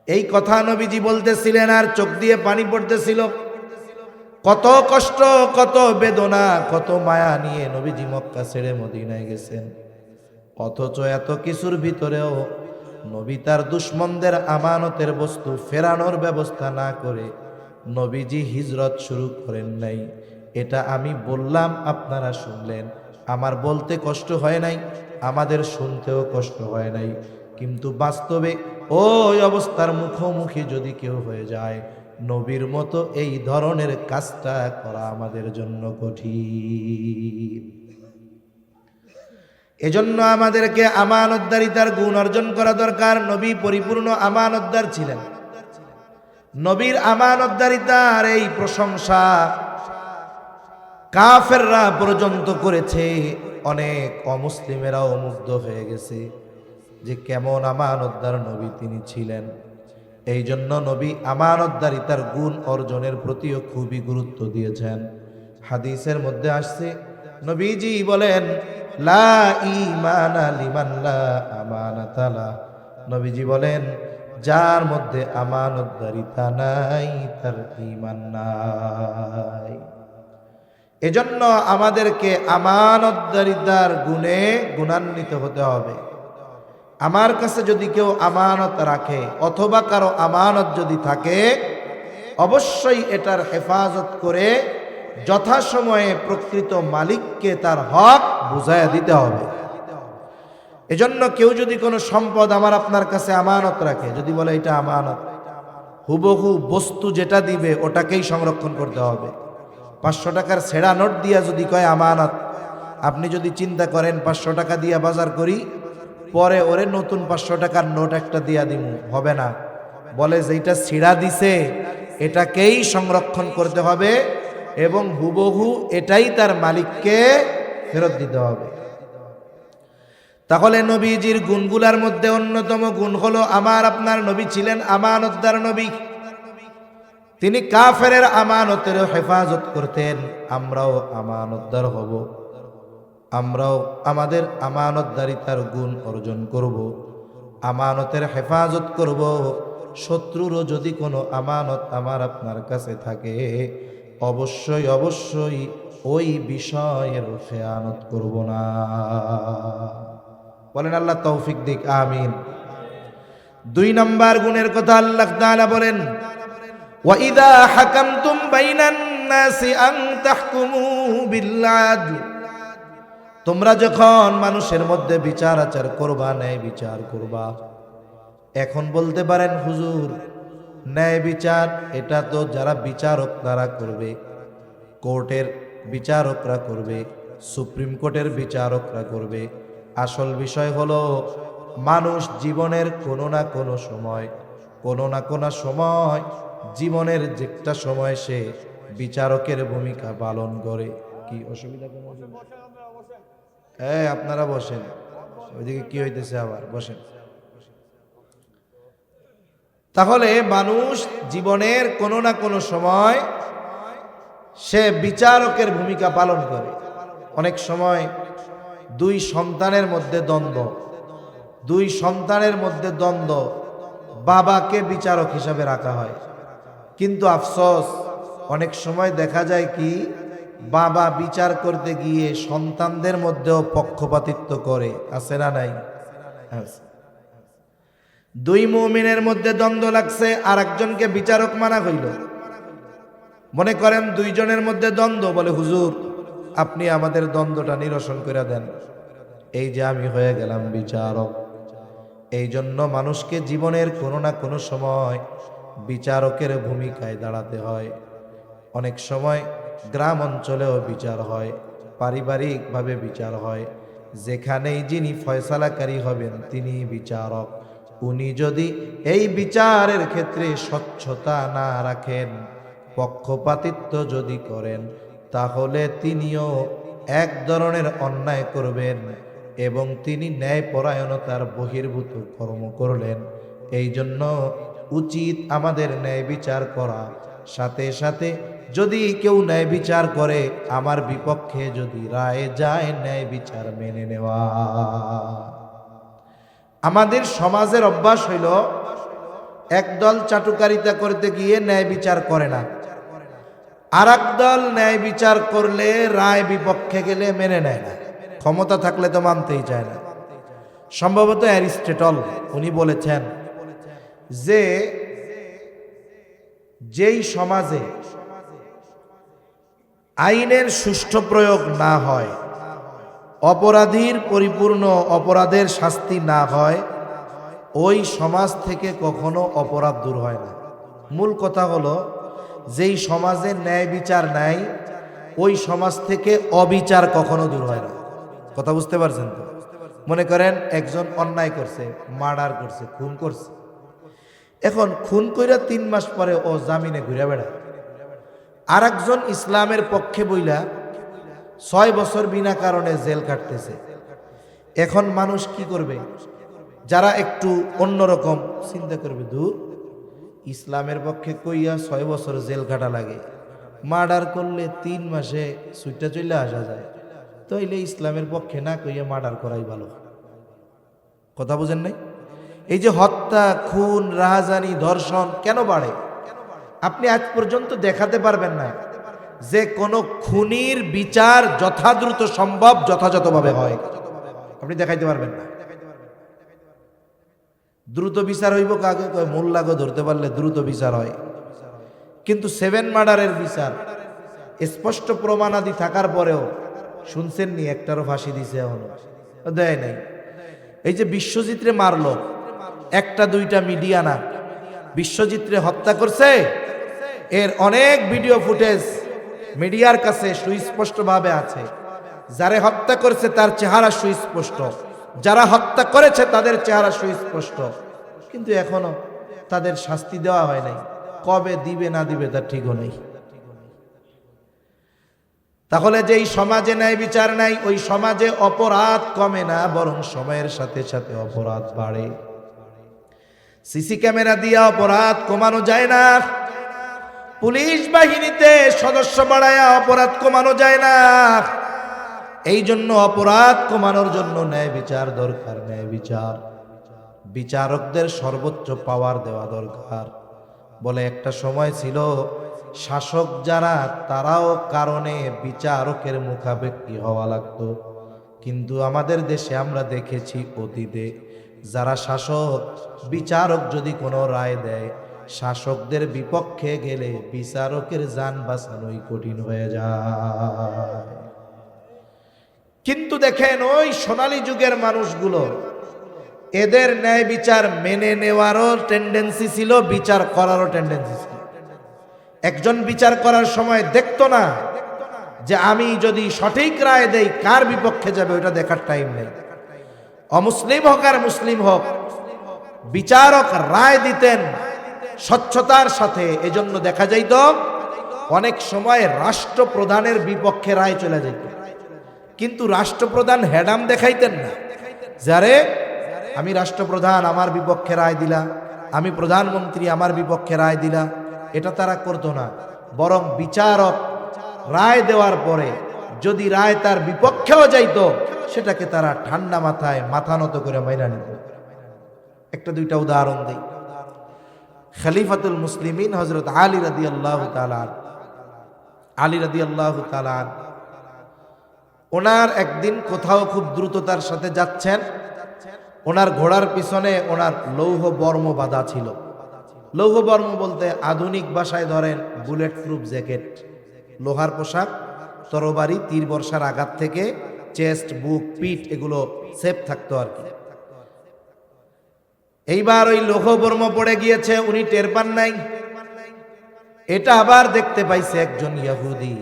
এই কথা নবীজি বলতেছিলেন আর চোখ দিয়ে পানি পড়তেছিল। কত কষ্ট, কত বেদনা, কত মায়া নিয়ে নবীজি মক্কা ছেড়ে মদিনায় গেছেন। অথচ এত কিছুর ভিতরেও নবী তার দুশমনদের আমানতের বস্তু ফেরানোর ব্যবস্থা না করে নবীজি হিজরত শুরু করেন নাই। এটা আমি বললাম, আপনারা শুনলেন, আমার বলতে কষ্ট হয় নাই, আমাদের শুনতেও কষ্ট হয় নাই, কিন্তু বাস্তবে ওই অবস্থার মুখোমুখি যদি কেউ হয়ে যায়, নবীর মতো এই ধরনের কাজটা করা আমাদের জন্য কঠিন। এজন্য আমাদেরকে আমানতদারিতার গুণ অর্জন করা দরকার। নবী পরিপূর্ণ আমানতদার ছিলেন। নবীর আমানতদারিতার এই প্রশংসা কাফেররা পর্যন্ত করেছে। অনেক অমুসলিমেরাও মুগ্ধ হয়ে গেছে যে কেমন আমানতদার নবী তিনি ছিলেন। এই জন্য নবী আমানতদারিতার গুণ অর্জনের প্রতিও খুবই গুরুত্ব দিয়েছেন। হাদিসের মধ্যে আসছে, নবীজি বলেন, লা ঈমানা লিমান লা আমানাতা লা। নবীজি বলেন, যার মধ্যে আমানতদারিতা নাই তার ঈমান নাই। এজন্য আমাদেরকে আমানতদারিতার গুণে গুণান্বিত হতে হবে। আমার কাছে যদি কেউ আমানত রাখে অথবা কারো আমানত যদি থাকে, অবশ্যই এটার হেফাজত করে যথাসময়ে প্রকৃত মালিককে তার হক বুঝাইয়া দিতে হবে। এজন্য কেউ যদি কোনো সম্পদ আমার আপনার কাছে আমানত রাখে, যদি বলে এটা আমানত, হুবহু বস্তু যেটা দিবে ওটাকেই সংরক্ষণ করতে হবে। 500 টাকার ছেঁড়া নোট দিয়া যদি কয় আমানত, আপনি যদি চিন্তা করেন 500 টাকা দিয়া বাজার করি, পরে ওরে নতুন 500 টাকার নোট একটা দিয়া দিমু, হবে না। বলে যেটা ছিঁড়া দিছে এটাকেই সংরক্ষণ করতে হবে এবং হুবহু এটাই তার মালিককে ফেরত দিতে হবে। তাহলে নবীজির গুণগুলার মধ্যে অন্যতম গুণ হলো, আমার আপনার নবী ছিলেন আমানতদার নবী। তিনি কাফেরের আমানতের হেফাজত করতেন। আমরাও আমানতদার হব, আমরাও আমাদের আমানতদারিতার গুণ অর্জন করব, আমানতের হেফাজত করব। শত্রুরও যদি কোনো আমানত আমার আপনার কাছে থাকে, অবশ্যই অবশ্যই ওই বিষয়ের খেয়ানত করব না। বলেন আল্লাহ তৌফিক দিক, আমিন। 2 নম্বর গুণের কথা আল্লাহ তাআলা বলেন, ওয়াইদা হাকামতুম বাইনান নাসি আন তাহকুমু বিল আদল। তোমরা যখন মানুষের মধ্যে বিচার আচার করবা, ন্যায় বিচার করবা। এখন বলতে পারেন, হুজুর ন্যায় বিচার এটা তো যারা বিচারক তারা করবে, কোর্টের বিচারকরা করবে, সুপ্রিম কোর্টের বিচারকরা করবে। আসল বিষয় হলো, মানুষ জীবনের কোনো না কোনো সময় জীবনের যেটা সময় সে বিচারকের ভূমিকা পালন করে। কি অসুবিধা? আপনারা বসেন, ওইদিকে কি হইতেছে আবার, বসেন। তাহলে মানুষ জীবনের কোনো না কোনো সময় সে বিচারকের ভূমিকা পালন করে। অনেক সময় 2 সন্তানের মধ্যে দ্বন্দ্ব, বাবাকে বিচারক হিসাবে রাখা হয়। কিন্তু আফসোস, অনেক সময় দেখা যায় কি, বাবা বিচার করতে গিয়ে সন্তানদের মধ্যেও পক্ষপাতিত্ব করে। আছে না নাই? 2 মুমিনের মধ্যে দ্বন্দ্ব লাগছে, আর একজনকে বিচারক মানা হইল। মনে করেন 2 জনের মধ্যে দ্বন্দ্ব, বলে হুজুর আপনি আমাদের দ্বন্দ্বটা নিরসন করে দেন। এই যে আমি হয়ে গেলাম বিচারক। এই জন্য মানুষকে জীবনের কোনো না কোনো সময় বিচারকের ভূমিকায় দাঁড়াতে হয়। অনেক সময় গ্রাম অঞ্চলেও বিচার হয়, পারিবারিকভাবে বিচার হয়। যেখানেই যিনি ফয়সালাকারী হবেন তিনি বিচারক। উনি যদি এই বিচারের ক্ষেত্রে স্বচ্ছতা না রাখেন, পক্ষপাতিত্ব যদি করেন, তাহলে তিনিও এক ধরনের অন্যায় করবেন এবং তিনি ন্যায়পরায়ণতার বহির্ভূত কর্ম করলেন। এই জন্য উচিত আমাদের ন্যায় বিচার করা। সাথে সাথে যদি কেউ ন্যায় বিচার করে, আমার বিপক্ষে যদি রায় যায়, ন্যায় বিচার মেনে নেওয়া। আমাদের সমাজের অভ্যাস হইল, একদল চাটুকারিতা করতে গিয়ে ন্যায় বিচার করে না, আর একদল ন্যায় বিচার করলে রায় বিপক্ষে গেলে মেনে নেয় না। ক্ষমতা থাকলে তো মানতেই চায় না। সম্ভবত অ্যারিস্টটল উনি বলেছেন যে যেই সমাজে আইনের সুষ্ঠু প্রয়োগ না হয়, অপরাধীর পরিপূর্ণ অপরাধের শাস্তি না হয়, ওই সমাজ থেকে কখনো অপরাধ দূর হয় না। মূল কথা হলো, যেই সমাজে ন্যায় বিচার নাই, ওই সমাজ থেকে অবিচার কখনো দূর হয় না। কথা বুঝতে পারছেন তো? মনে করেন একজন অন্যায় করছে, মার্ডার করছে, খুন করছে, এখন খুন কইরা 3 মাস পরে ও জামিনে ঘুরে বেড়ায়। আর একজন ইসলামের পক্ষে বইলা 6 বছর বিনা কারণে জেল কাটতেছে। এখন মানুষ কি করবে? যারা একটু অন্যরকম চিন্তা করবে, দূর, ইসলামের পক্ষে কইয়া 6 বছর জেল কাটা লাগে, মার্ডার করলে 3 মাসে ছুটে চলে আসা যায়, তাইলে ইসলামের পক্ষে না কইয়া মার্ডার করাই ভালো। কথা বুঝেন নাই? এই যে হত্যা, খুন, রাহাজানি, ধর্ষণ কেন বাড়ে? আপনি আজ পর্যন্ত দেখাতে পারবেন না যে কোন খুনির বিচার যথাদ্রুত সম্ভব যথাযথভাবে হয়। আপনি দেখাইতে পারবেন না। দ্রুত বিচার হইব কাকে কয়? মোল্লাকে ধরতে পারলে দ্রুত বিচার হয়। কিন্তু 7 মার্ডারের বিচার স্পষ্ট প্রমাণাদি থাকার পরেও শুনছেন নি একটারও ফাঁসি দিছে? এখনো দেয় নাই। এই যে বিশ্বজিৎরে মারলো, একটা দুইটা মিডিয়া না, বিশ্বজিৎরে হত্যা করছে, এর অনেক ভিডিও ফুটেজ মিডিয়ার কাছে সুস্পষ্টভাবে আছে। যারে হত্যা করছে তার চেহারা সুস্পষ্ট, যারা হত্যা করেছে তাদের চেহারা সুস্পষ্ট, কিন্তু এখনো তাদের শাস্তি দেওয়া হয় নাই। কবে দিবে না দিবে তার ঠিকও নেই। তাহলে যেই সমাজে ন্যায় বিচার নাই, ওই সমাজে অপরাধ কমে না, বরং সময়ের সাথে সাথে অপরাধ বাড়ে। সিসি ক্যামেরা দিয়ে অপরাধ কমানো যায় না, পুলিশ বাহিনীতে সদস্য বাড়ায়া অপরাধ কমানো যায় না। এই জন্য অপরাধ কমানোর জন্য ন্যায় বিচার দরকার। ন্যায় বিচার, বিচারকদের সর্বোচ্চ পাওয়ার দেওয়া দরকার। বলে একটা সময় ছিল শাসক যারা তারাও কারণে বিচারকের মুখাপেক্ষী হওয়া লাগতো, কিন্তু আমাদের দেশে আমরা দেখেছি অতীতে যারা শাসক, বিচারক যদি কোনো রায় দেয়, শাসকদের বিপক্ষে গেলে বিচারকের জান বাঁচানোই কঠিন হয়ে যায়। কিন্তু দেখেন ওই সোনালী যুগের মানুষগুলো, এদের ন্যায় বিচার মেনে নেওয়ারও টেন্ডেন্সি ছিল, বিচার করারও টেন্ডেন্সি ছিল। একজন বিচার করার সময় দেখতো না যে আমি যদি সঠিক রায় দেই কার বিপক্ষে যাবে, ওইটা দেখার টাইম নেই। অমুসলিম হোক আর মুসলিম হোক, বিচারক রায় দিতেন স্বচ্ছতার সাথে। এজন্য দেখা যাইত অনেক সময় রাষ্ট্রপ্রধানের বিপক্ষে রায় চলে যেত, কিন্তু রাষ্ট্রপ্রধান হেডাম দেখাইতেন না, যারে আমি রাষ্ট্রপ্রধান আমার বিপক্ষে রায় দিলা, আমি প্রধানমন্ত্রী আমার বিপক্ষে রায় দিলা, এটা তারা করতো না। বরং বিচারক রায় দেওয়ার পরে যদি রায় তার বিপক্ষেও যাইতো, সেটাকে তারা ঠান্ডা মাথায় মাথা নত করে মাইনা নিত। একটা দুইটা উদাহরণ দেই। খলিফাতুল মুসলিমিন হযরত আলী রাদিয়াল্লাহু তাআলা, আলী রাদিয়াল্লাহু তাআলা ওনার একদিন কোথাও খুব দ্রুততার সাথে যাচ্ছেন, ওনার ঘোড়ার পিছনে ওনার লৌহ বর্ম বাঁধা ছিল। লৌহ বর্ম বলতে আধুনিক ভাষায় ধরেন বুলেট প্রুফ জ্যাকেট, লোহার পোশাক, তরবারি, তীর বর্ষার আঘাত থেকে চেস্ট, বুক, পিঠ এগুলো সেফ থাকতো আর কি। এইবার ওই লৌহ বর্ম পড়ে গিয়েছে, উনি টের পান নাই। এটা আবার দেখতে পাইছে একজন ইহুদি।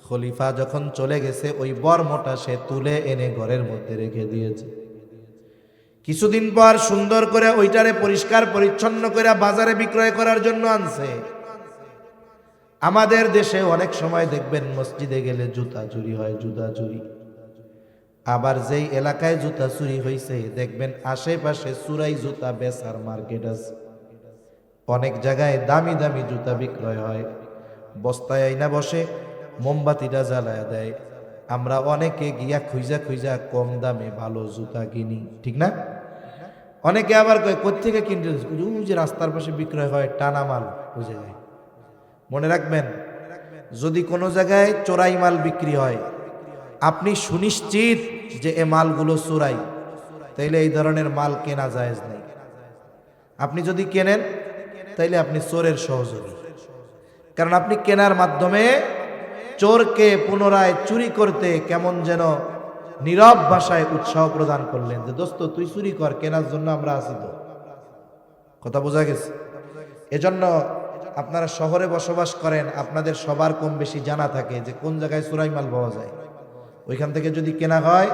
খলিফা যখন চলে গেছে, ওই বর্মটা সে তুলে এনে ঘরের মধ্যে রেখে দিয়েছে। কিছুদিন পর সুন্দর করে ওইটারে পরিষ্কার পরিচ্ছন্ন করে বাজারে বিক্রয় করার জন্য আনছে। আমাদের দেশে অনেক সময় দেখবেন মসজিদে গেলে জুতা চুরি হয়, জুতা চুরি। আবার যেই এলাকায় জুতা চুরি হয়েছে দেখবেন আশেপাশে চুরাই জুতা বেচার মার্কেট আছে। অনেক জায়গায় দামি দামি জুতা বিক্রয় হয়, বস্তায় আইনা বসে মোমবাতিটা জ্বালায় দেয়। আমরা অনেকে গিয়া খুঁজা খুঁজা কম দামে ভালো জুতা কিনি, ঠিক না? অনেকে আবার কয় কোত্থেকে কিনতে, যে রাস্তার পাশে বিক্রয় হয় টানা মাল, বুঝে যায়। মনে রাখবেন, যদি কোনো জায়গায় চোরাই মাল বিক্রি হয়, আপনি সুনিশ্চিত যে এ মালগুলো চোরাই, তাইলে এই ধরনের মাল কেনা জায়েজ নেই। আপনি যদি কেনেন তাইলে আপনি চোরের সহযোগী, কারণ আপনি কেনার মাধ্যমে চোরকে পুনরায় চুরি করতে কেমন যেন নীরব ভাষায় উৎসাহ প্রদান করলেন যে দোস্ত তুই চুরি কর, কেনার জন্য আমরা আছি তো। কথা বোঝা গেছে? এজন্য আপনারা শহরে বসবাস করেন, আপনাদের সবার কম বেশি জানা থাকে যে কোন জায়গায় চোরাই মাল পাওয়া যায়। ওইখান থেকে যদি কেনা হয়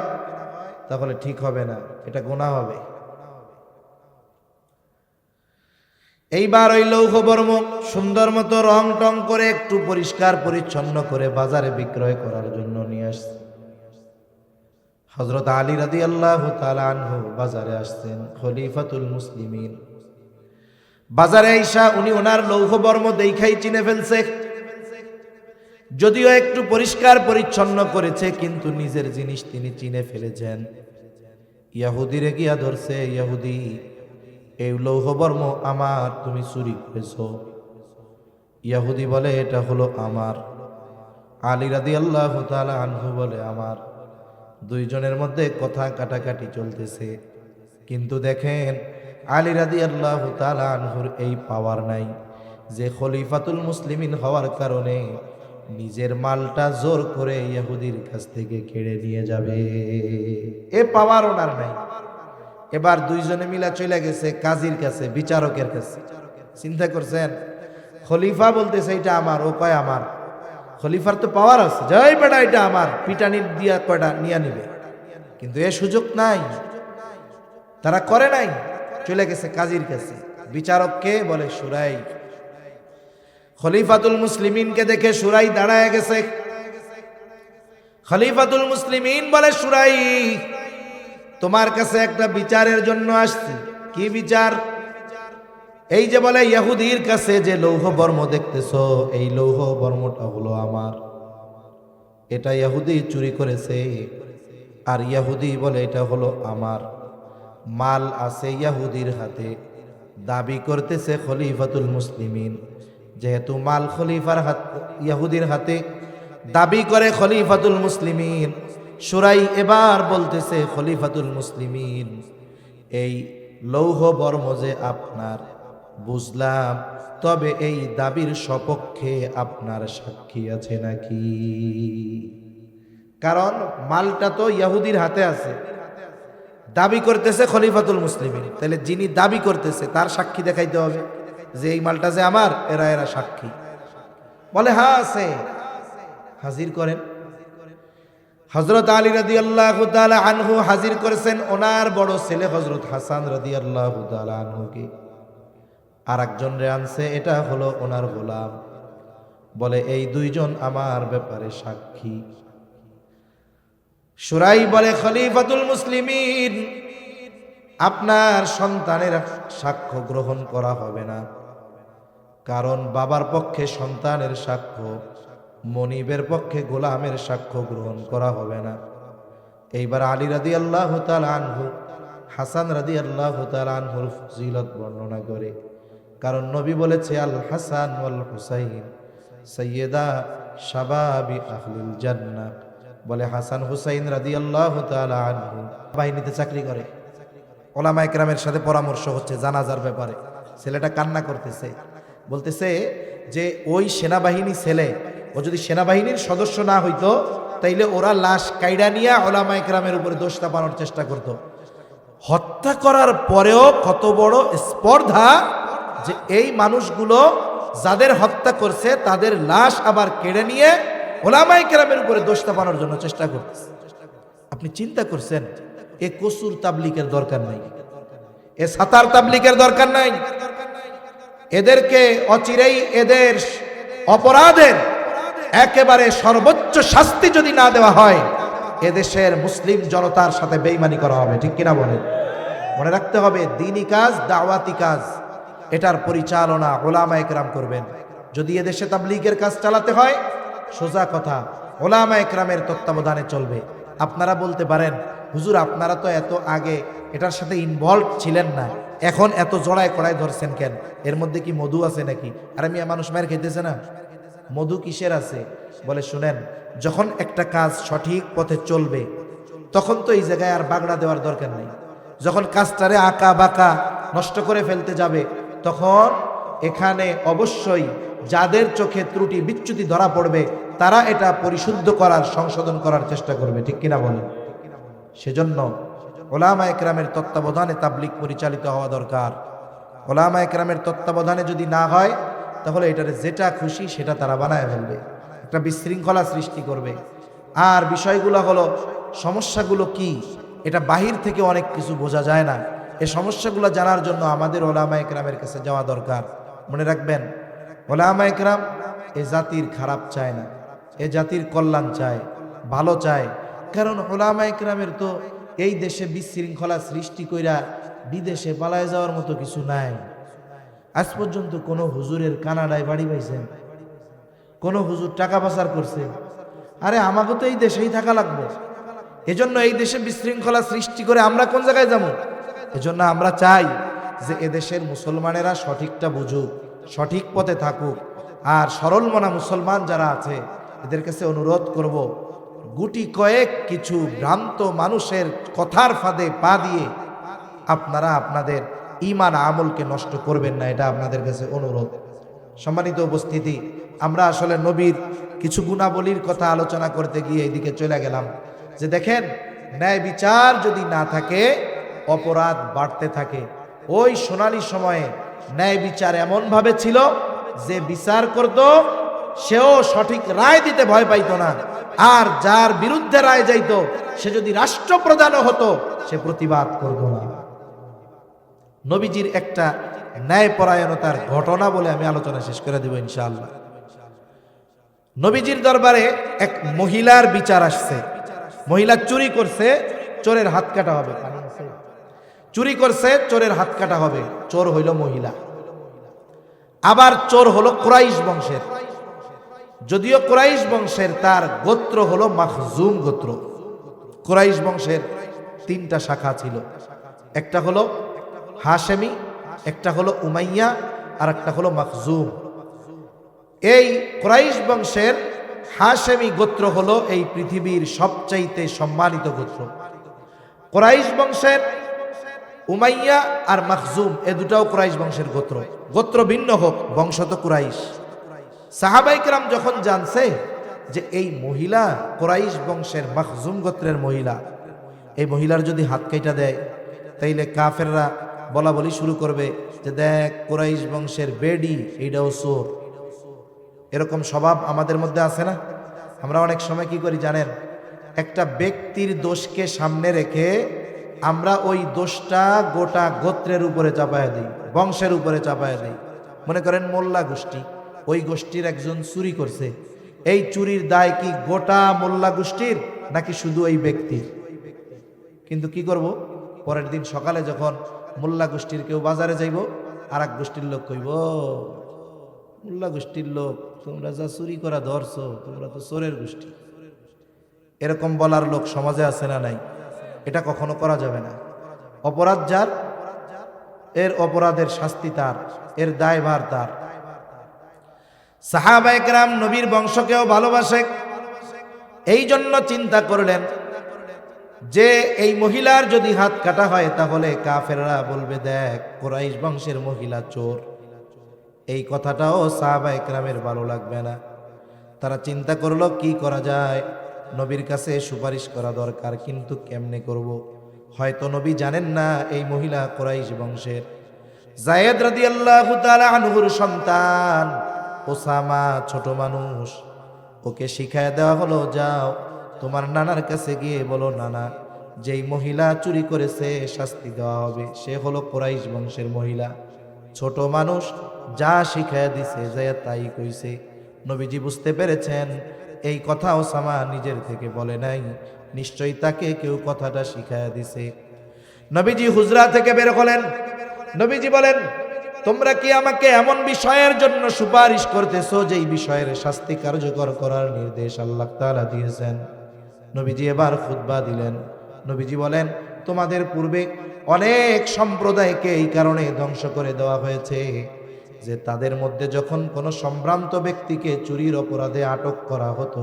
তাহলে ঠিক হবে না, এটা গুনাহ হবে। এইবার ওই লৌহ বর্ম সুন্দর মতো রং টং করে একটু পরিষ্কার পরিচ্ছন্ন করে বাজারে বিক্রয় করার জন্য নিয়ে আসছে। হযরত আলী রাদিয়াল্লাহু তাআলা আনহু বাজারে আসছেন, খলিফাতুল মুসলিমিন। বাজারে আইসা উনি ওনার লৌহ বর্ম দেখাই চিনে ফেলছে। যদিও একটু পরিষ্কার পরিচ্ছন্ন করেছে, কিন্তু নিজের জিনিস তিনি চিনে ফেলেছেন। ইহুদিরে গিয়া ধরছে, ইহুদি এই লৌহ বর্ম আমার, তুমি চুরি করেছো। ইহুদি বলে এটা হলো আমার। আলী রাদিয়াল্লাহু তাআলা আনহু বলে আমার। দুইজনের মধ্যে কথা কাটাকাটি চলতেছে, কিন্তু দেখেন আলী রাদিয়াল্লাহু তাআলা আনহুর এই পাওয়ার নাই যে খলিফাতুল মুসলিমিন হওয়ার কারণে নিজের মালটা জোর করে ইহুদির কাছ থেকে কেড়ে নিয়ে যাবে, এ পাওয়ার ওনার নাই। এবার দুইজনে মিলা চলে গেছে কাজীর কাছে, বিচারকের কাছে। চিন্তা করছেন, খলিফা বলতেছে এটা আমার, ও কয় আমার। খলিফার তো পাওয়ার আছে, যাই বেটা এটা আমার, পিটানি দিয়া কয়টা নিয়ে নিবে, কিন্তু এ সুযোগ নাই, তারা করে নাই। চলে গেছে কাজীর কাছে। বিচারককে বলে সুরাই। খলিফাতুল মুসলিমিনকে দেখে সুরাই দাঁড়ায় গেছে। খলিফাতুল মুসলিমিন বলে সুরাই, তোমার কাছে একটা বিচারের জন্য আসছি। কি বিচার? এই যে বলে ইহুদির কাছে যে লৌহ বর্ম দেখতেছো, এই লৌহ বর্মটা হলো আমার, এটা ইহুদি চুরি করেছে। আর ইহুদি বলে এটা হলো আমার। মাল আছে ইহুদির হাতে, দাবি করতেছে খলিফাতুল মুসলিমিন। যেহেতু মাল খলিফার হাত, ইহুদির হাতে, দাবি করে খলিফাতুল মুসলিমিন। সুরাই এবার বলতেছে খলিফাতুল মুসলিমিন, এই লৌহ বর্ম যে আপনার বুঝলাম, তবে এই দাবির সপক্ষে আপনার সাক্ষী আছে নাকি? কারণ মালটা তো ইহুদির হাতে আছে, দাবি করতেছে খলিফাতুল মুসলিমিন, তাহলে যিনি দাবি করতেছে তার সাক্ষী দেখাইতে হবে যে এই মালটা যে আমার, এরা এরা সাক্ষী। বলে হ্যাঁ আছে, হাজির করেন। হযরত আলী রাদিয়াল্লাহু তাআলা আনহু হাজির করেছেন ওনার বড় ছেলে হযরত হাসান রাদিয়াল্লাহু তাআলা আনহুকে। আর একজন রে আনছে, এটা হলো ওনার গোলাম। বলে এই দুইজন আমার ব্যাপারে সাক্ষী। সুরাই বলে খলিফাতুল মুসলিমিন, আপনার সন্তানের সাক্ষ্য গ্রহণ করা হবে না, কারণ বাবার পক্ষে সন্তানের সাক্ষ্য, মনিবের পক্ষে গোলামের সাক্ষ্য গ্রহণ করা হবে না। এইবার আলী রাদিয়াল্লাহু তাআলা আনহু হাসান রাদিয়াল্লাহু তাআলা আনহুর ফজিলত বর্ণনা করে। কারণ নবী বলেছে আল হাসান ওয়াল হুসাইন সাইয়্যিদা শাবাবি আহলিল জান্নাহ। বলে হাসান হুসাইন রাদিয়াল্লাহু তাআলা আনহু বাহিনীতে চাকরি করে। ওলামায়ে কেরামের সাথে পরামর্শ হচ্ছে জানাজার ব্যাপারে। ছেলেটা কান্না করতেছে, বলতেছে যে ওই সেনাবাহিনী ছেলে, ও যদি সেনাবাহিনীর সদস্য না হইতো তাইলে ওরা লাশ কাইড়া নিয়ে ওলামায়ে কেরামের উপরে দোষ চাপানোর চেষ্টা করত। হত্যা করার পরেও কত বড় স্পর্ধা যে এই মানুষগুলো যাদের হত্যা করছে তাদের লাশ আবার কেড়ে নিয়ে ওলামায়ে কেরামের উপরে দোষ চাপানোর জন্য চেষ্টা করতেছে। আপনি চিন্তা করছেন, এ কসুর তাবলিগের দরকার নাই, এ সাতার তাবলিগের দরকার নাই। এদেরকে অচিরেই এদের অপরাধের একেবারে সর্বোচ্চ শাস্তি যদি না দেওয়া হয়, এদেশের মুসলিম জনতার সাথে বেঈমানি করা হবে। ঠিক কিনা বলেন? মনে রাখতে হবে, দ্বীনি কাজ, দাওয়াতি কাজ, এটার পরিচালনা ওলামায়ে কেরাম করবেন। যদি এদেশে তাবলীগের কাজ চালাতে হয়, সোজা কথা, ওলামায়ে কেরামের তত্ত্বাবধানে চলবে। আপনারা বলতে পারেন, হুজুর আপনারা তো এত আগে এটার সাথে ইনভলভ ছিলেন না, এখন এত জড়ায় কড়ায় ধরছেন কেন? এর মধ্যে কি মধু আছে নাকি? আর মিয়া মানুষ মায়ের খেতেছে না, মধু কিসের আছে? বলে শুনেন, যখন একটা কাজ সঠিক পথে চলবে তখন তো এই জায়গায় আর বাগড়া দেওয়ার দরকার নেই। যখন কাজটারে আঁকা বাঁকা নষ্ট করে ফেলতে যাবে, তখন এখানে অবশ্যই যাদের চোখে ত্রুটি বিচ্যুতি ধরা পড়বে তারা এটা পরিশুদ্ধ করার, সংশোধন করার চেষ্টা করবে। ঠিক কিনা বলেন? সেজন্য ওলামায়ে কেরামের তত্ত্বাবধানে তাবলীগ পরিচালিত হওয়া দরকার। ওলামায়ে কেরামের তত্ত্বাবধানে যদি না হয়, তাহলে এটারে যেটা খুশি সেটা তারা বানায় ফেলবে, একটা বিশৃঙ্খলা সৃষ্টি করবে। আর বিষয়গুলো হলো, সমস্যাগুলো কি? এটা বাহির থেকে অনেক কিছু বোঝা যায় না। এই সমস্যাগুলো জানার জন্য আমাদের ওলামায়ে কেরামের কাছে যাওয়া দরকার। মনে রাখবেন, ওলামায়ে কেরাম এ জাতির খারাপ চায় না, এ জাতির কল্যাণ চায়, ভালো চায়। কারণ ওলামায়ে কেরামের তো এই দেশে বিশৃঙ্খলা সৃষ্টি কইরা বিদেশে পালায় যাওয়ার মতো কিছু নাই। আজ পর্যন্ত কোনো হুজুরের কানাডায় বাড়ি পাইছেন? কোনো হুজুর টাকা পাচার করছে? আরে আমাকে তো এই দেশেই থাকা লাগবে। এজন্য এই দেশে বিশৃঙ্খলা সৃষ্টি করে আমরা কোন জায়গায় যাবো? এজন্য আমরা চাই যে এদেশের মুসলমানেরা সঠিকটা বুঝুক, সঠিক পথে থাকুক। আর সরল মনা মুসলমান যারা আছে এদের কাছে অনুরোধ করব, গুটি কয়েক কিছু ভ্রান্ত মানুষের কথার ফাঁদে পা দিয়ে আপনারা আপনাদের ঈমান আমলকে নষ্ট করবেন না, এটা আপনাদের কাছে অনুরোধ। সম্মানিত উপস্থিতি, আমরা আসলে নবীর কিছু গুণাবলীর কথা আলোচনা করতে গিয়ে এদিকে চলে গেলাম যে দেখেন, ন্যায় বিচার যদি না থাকে অপরাধ বাড়তে থাকে। ওই সোনালী সময়ে ন্যায় বিচার এমনভাবে ছিল যে বিচার করত সেও সঠিক রায় দিতে ভয় পাইত না, আর যার বিরুদ্ধে রায় যাইত সে যদি রাষ্ট্রপ্রধানও হতো সে প্রতিবাদ করত না। নবীজির একটা ন্যায়পরায়ণতার ঘটনা বলে আমি আলোচনা শেষ করে দেব ইনশাআল্লাহ। নবীজির দরবারে এক মহিলার বিচার আসছে। মহিলা চুরি করছে, চোরের হাত কাটা হবে। চুরি করছে, চোরের হাত কাটা হবে। চোর হইল মহিলা, আবার চোর হলো কুরাইশ বংশের। যদিও কুরাইশ বংশের, তার গোত্র হলো মাখজুম গোত্র। কুরাইশ বংশের তিনটা শাখা ছিল, একটা হলো হাশেমি, একটা হলো উমাইয়া, আর একটা হলো মাখজুম। এই কুরাইশ বংশের হাশেমি গোত্র হলো এই পৃথিবীর সবচাইতে সম্মানিত গোত্র। কুরাইশ বংশের উমাইয়া আর মাখজুম এ দুটাও কুরাইশ বংশের গোত্র। গোত্র ভিন্ন হোক, বংশ তো কুরাইশ। সাহাবায়ে কেরাম যখন জানছে যে এই মহিলা কুরাইশ বংশের মাখজুম গোত্রের মহিলা, এই মহিলার যদি হাত কাইটা দেয় তাইলে কাফেররা বলা বলি শুরু করবে যে দেখ কুরাইশ বংশের বেডি, এইটাও চোর। এরকম স্বভাব আমাদের মধ্যে আছে না? আমরা অনেক সময় কি করি জানেন, একটা ব্যক্তির দোষকে সামনে রেখে আমরা ওই দোষটা গোটা গোত্রের উপরে চাপায় দিই, বংশের উপরে চাপায় দিই। মনে করেন মোল্লা গোষ্ঠী, ওই গোষ্ঠীর একজন চুরি করছে, এই চুরির দায় কি গোটা মোল্লা গোষ্ঠীর নাকি শুধু ওই ব্যক্তির? কিন্তু কি করব, পরের দিন সকালে যখন মোল্লা গোষ্ঠীর কেউ বাজারে যাইব, আর এক গোষ্ঠীর লোক কইব, মোল্লা গোষ্ঠীর লোক তোমরা যা চুরি করা ধরছো, তোমরা তো চোরের গোষ্ঠী। এরকম বলার লোক সমাজে আছে না নাই? এটা কখনো করা যাবে না। অপরাধ যার, এর অপরাধের শাস্তি তার, এর দায়ভার তার। সাহাবায়ে কেরাম নবীর বংশকেও ভালোবাসে, এই জন্য চিন্তা করলেন যে এই মহিলার যদি হাত কাটা হয় তাহলে কাফেররা বলবে দেখ কুরাইশ বংশের মহিলা চোর। এই কথাটাও সাহাবায়ে কেরামের ভালো লাগবে না। তারা চিন্তা করলো কি করা যায়, নবীর কাছে সুপারিশ করা দরকার, কিন্তু কেমনে করব? হয়তো নবী জানেন না এই মহিলা কুরাইশ বংশের। যায়েদ রাদিয়াল্লাহু তাআলা আনহুর সন্তান ওসামা ছোট মানুষ, ওকে শিখায় দেওয়া হলো যাও তোমার নানার কাছে গিয়ে বলো নানা যেই মহিলা চুরি করেছে শাস্তি দেওয়া হবে, সে হলো কুরাইশ বংশের মহিলা। ছোট মানুষ যা শিখায় দিছে যায়া তাই কইছে। নবীজি বুঝতে পেরেছেন এই কথা ওসামা নিজের থেকে বলে নাই, নিশ্চয়ই তাকে কেউ কথাটা শিখায় দিছে। নবীজি হুজরা থেকে বের হলেন। নবীজি বলেন তোমরা কি আমাকে এমন বিষয়ের জন্য সুপারিশ করতেছো যেই বিষয়ের শাস্তি কার্যকর করার নির্দেশ আল্লাহ তাআলা দিয়েছেন? নবীজি এবার খুতবা দিলেন। নবীজি বলেন তোমাদের পূর্বে অনেক সম্প্রদায়কে এই কারণে ধ্বংস করে দেওয়া হয়েছে যে তাদের মধ্যে যখন কোনো সম্ভ্রান্ত ব্যক্তিকে চুরির অপরাধে আটক করা হতো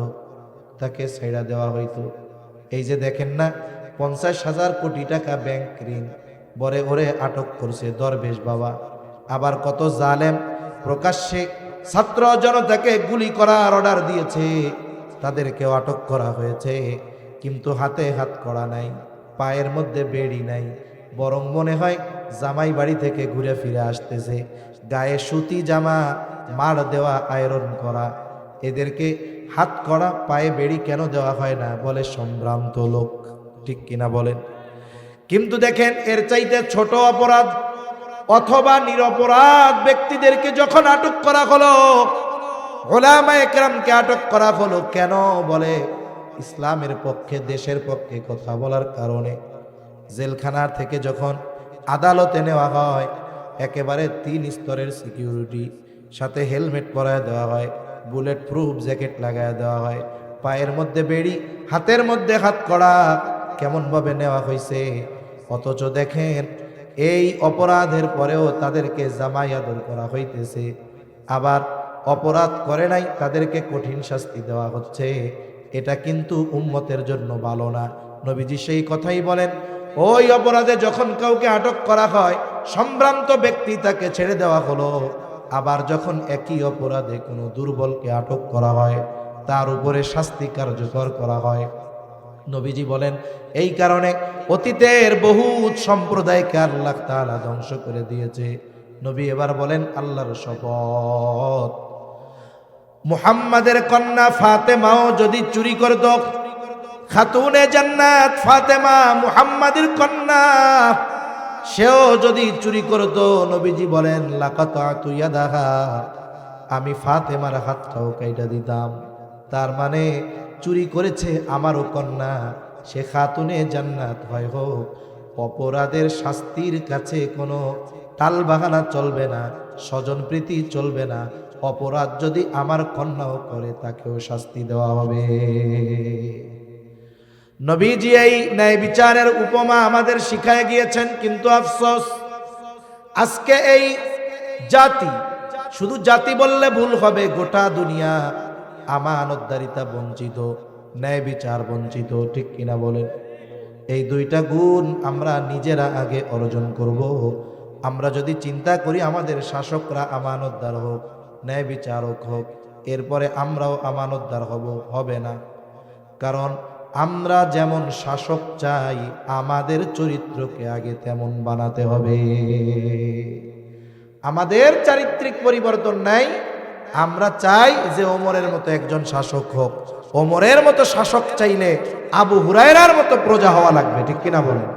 তাকে ছেড়ে দেওয়া হইতো। এই যে দেখেন না 50,000 কোটি টাকা ব্যাংক ঋণ, বরে ওরে আটক করছে দরবেশ বাবা। আবার কত জালেম প্রকাশ্যে ছাত্র জনতাকে গুলি করার অর্ডার দিয়েছে, তাদেরকেও আটক করা হয়েছে, কিন্তু হাতে হাত করা নাই, পায়ের মধ্যে বেড়ি নাই, বরং মনে হয় জামাই বাড়ি থেকে ঘুরে ফিরে আসতেছে, গায়ে সুতি জামা মার দেওয়া আয়রন করা। এদেরকে হাত করা পায়ে বেড়ি কেন দেওয়া হয় না? বলে সম্ভ্রান্ত লোক। ঠিক কিনা বলেন? কিন্তু দেখেন এর চাইতে ছোট অপরাধ অথবা নিরপরাধ ব্যক্তিদেরকে যখন আটক করা হলো, উলামায়ে কেরামকে আটক করা হলো কেন? বলে ইসলামের পক্ষে, দেশের পক্ষে কথা বলার কারণে। জেলখানার থেকে যখন আদালতে নেওয়া হয়, একেবারে 3 স্তরের সিকিউরিটি, সাথে হেলমেট পরায় দেওয়া হয়, বুলেট প্রুফ জ্যাকেট লাগায় দেওয়া হয়, পায়ের মধ্যে বেড়ি, হাতের মধ্যে হাত কড়া, কেমনভাবে নেওয়া হয়েছে। অথচ দেখেন এই অপরাধের পরেও তাদেরকে জামাই আদর করা হইতেছে, আবার অপরাধ করে নাই তাদেরকে কঠিন শাস্তি দেওয়া হচ্ছে। এটা কিন্তু উম্মতের জন্য ভালো না। নবীজি সেই কথাই বলেন, ওই অপরাধে যখন কাউকে আটক করা হয়, সম্ভ্রান্ত ব্যক্তি তাকে ছেড়ে দেওয়া হলো, আবার যখন একই অপরাধে কোনো দুর্বলকে আটক করা হয়, তার উপরে শাস্তি কার্যকর করা হয়। নবীজি বলেন এই কারণে অতীতের বহুত সম্প্রদায়কে আল্লাহ তাআলা ধ্বংস করে দিয়েছে। নবী এবার বলেন আল্লাহর শপথ, মুহাম্মাদের কন্যা ফাতেমাও যদি চুরি করত, খাতুনে জান্নাত ফাতেমা মুহাম্মাদের কন্যা, সেও যদি চুরি করত, নবীজি বলেন লাকাতাতু ইয়াদাহা, আমি ফাতেমার হাতটাও কাইটা দিতাম। তার মানে চুরি করেছে আমারও কন্যা, সে খাতুনে জান্নাত হয় হোক। অপরাধের শাস্তির কাছে কোনো টাল বাহানা চলবে না, স্বজন প্রীতি চলবে না। অপরাধ যদি আমার কন্যাও করে, তাকেও শাস্তি দেওয়া হবে। নবীজি এই ন্যায় বিচারের উপমা আমাদের শিখায় গিয়েছেন, কিন্তু আফসোস আজকে এই জাতি, শুধু জাতি বললে ভুল হবে, গোটা দুনিয়া আমানতদারিতা বঞ্চিত, ন্যায় বিচার বঞ্চিত, ঠিক কিনা বলেন? এই 2টা গুণ আমরা নিজেরা আগে অর্জন করব। আমরা যদি চিন্তা করি আমাদের শাসকরা আমানতদার হোক, ন্যায় বিচারক হোক, এরপরে আমরাও আমানতদার হব, হবে না। কারণ আমরা যেমন শাসক চাই, আমাদের চরিত্রকে আগে তেমন বানাতে হবে। আমাদের চারিত্রিক পরিবর্তন নাই। আমরা চাই যে ওমরের মতো একজন শাসক হোক। ওমরের মতো শাসক চাইলে আবু হুরায়রার মতো প্রজা হওয়া লাগবে, ঠিক কিনা বলেন?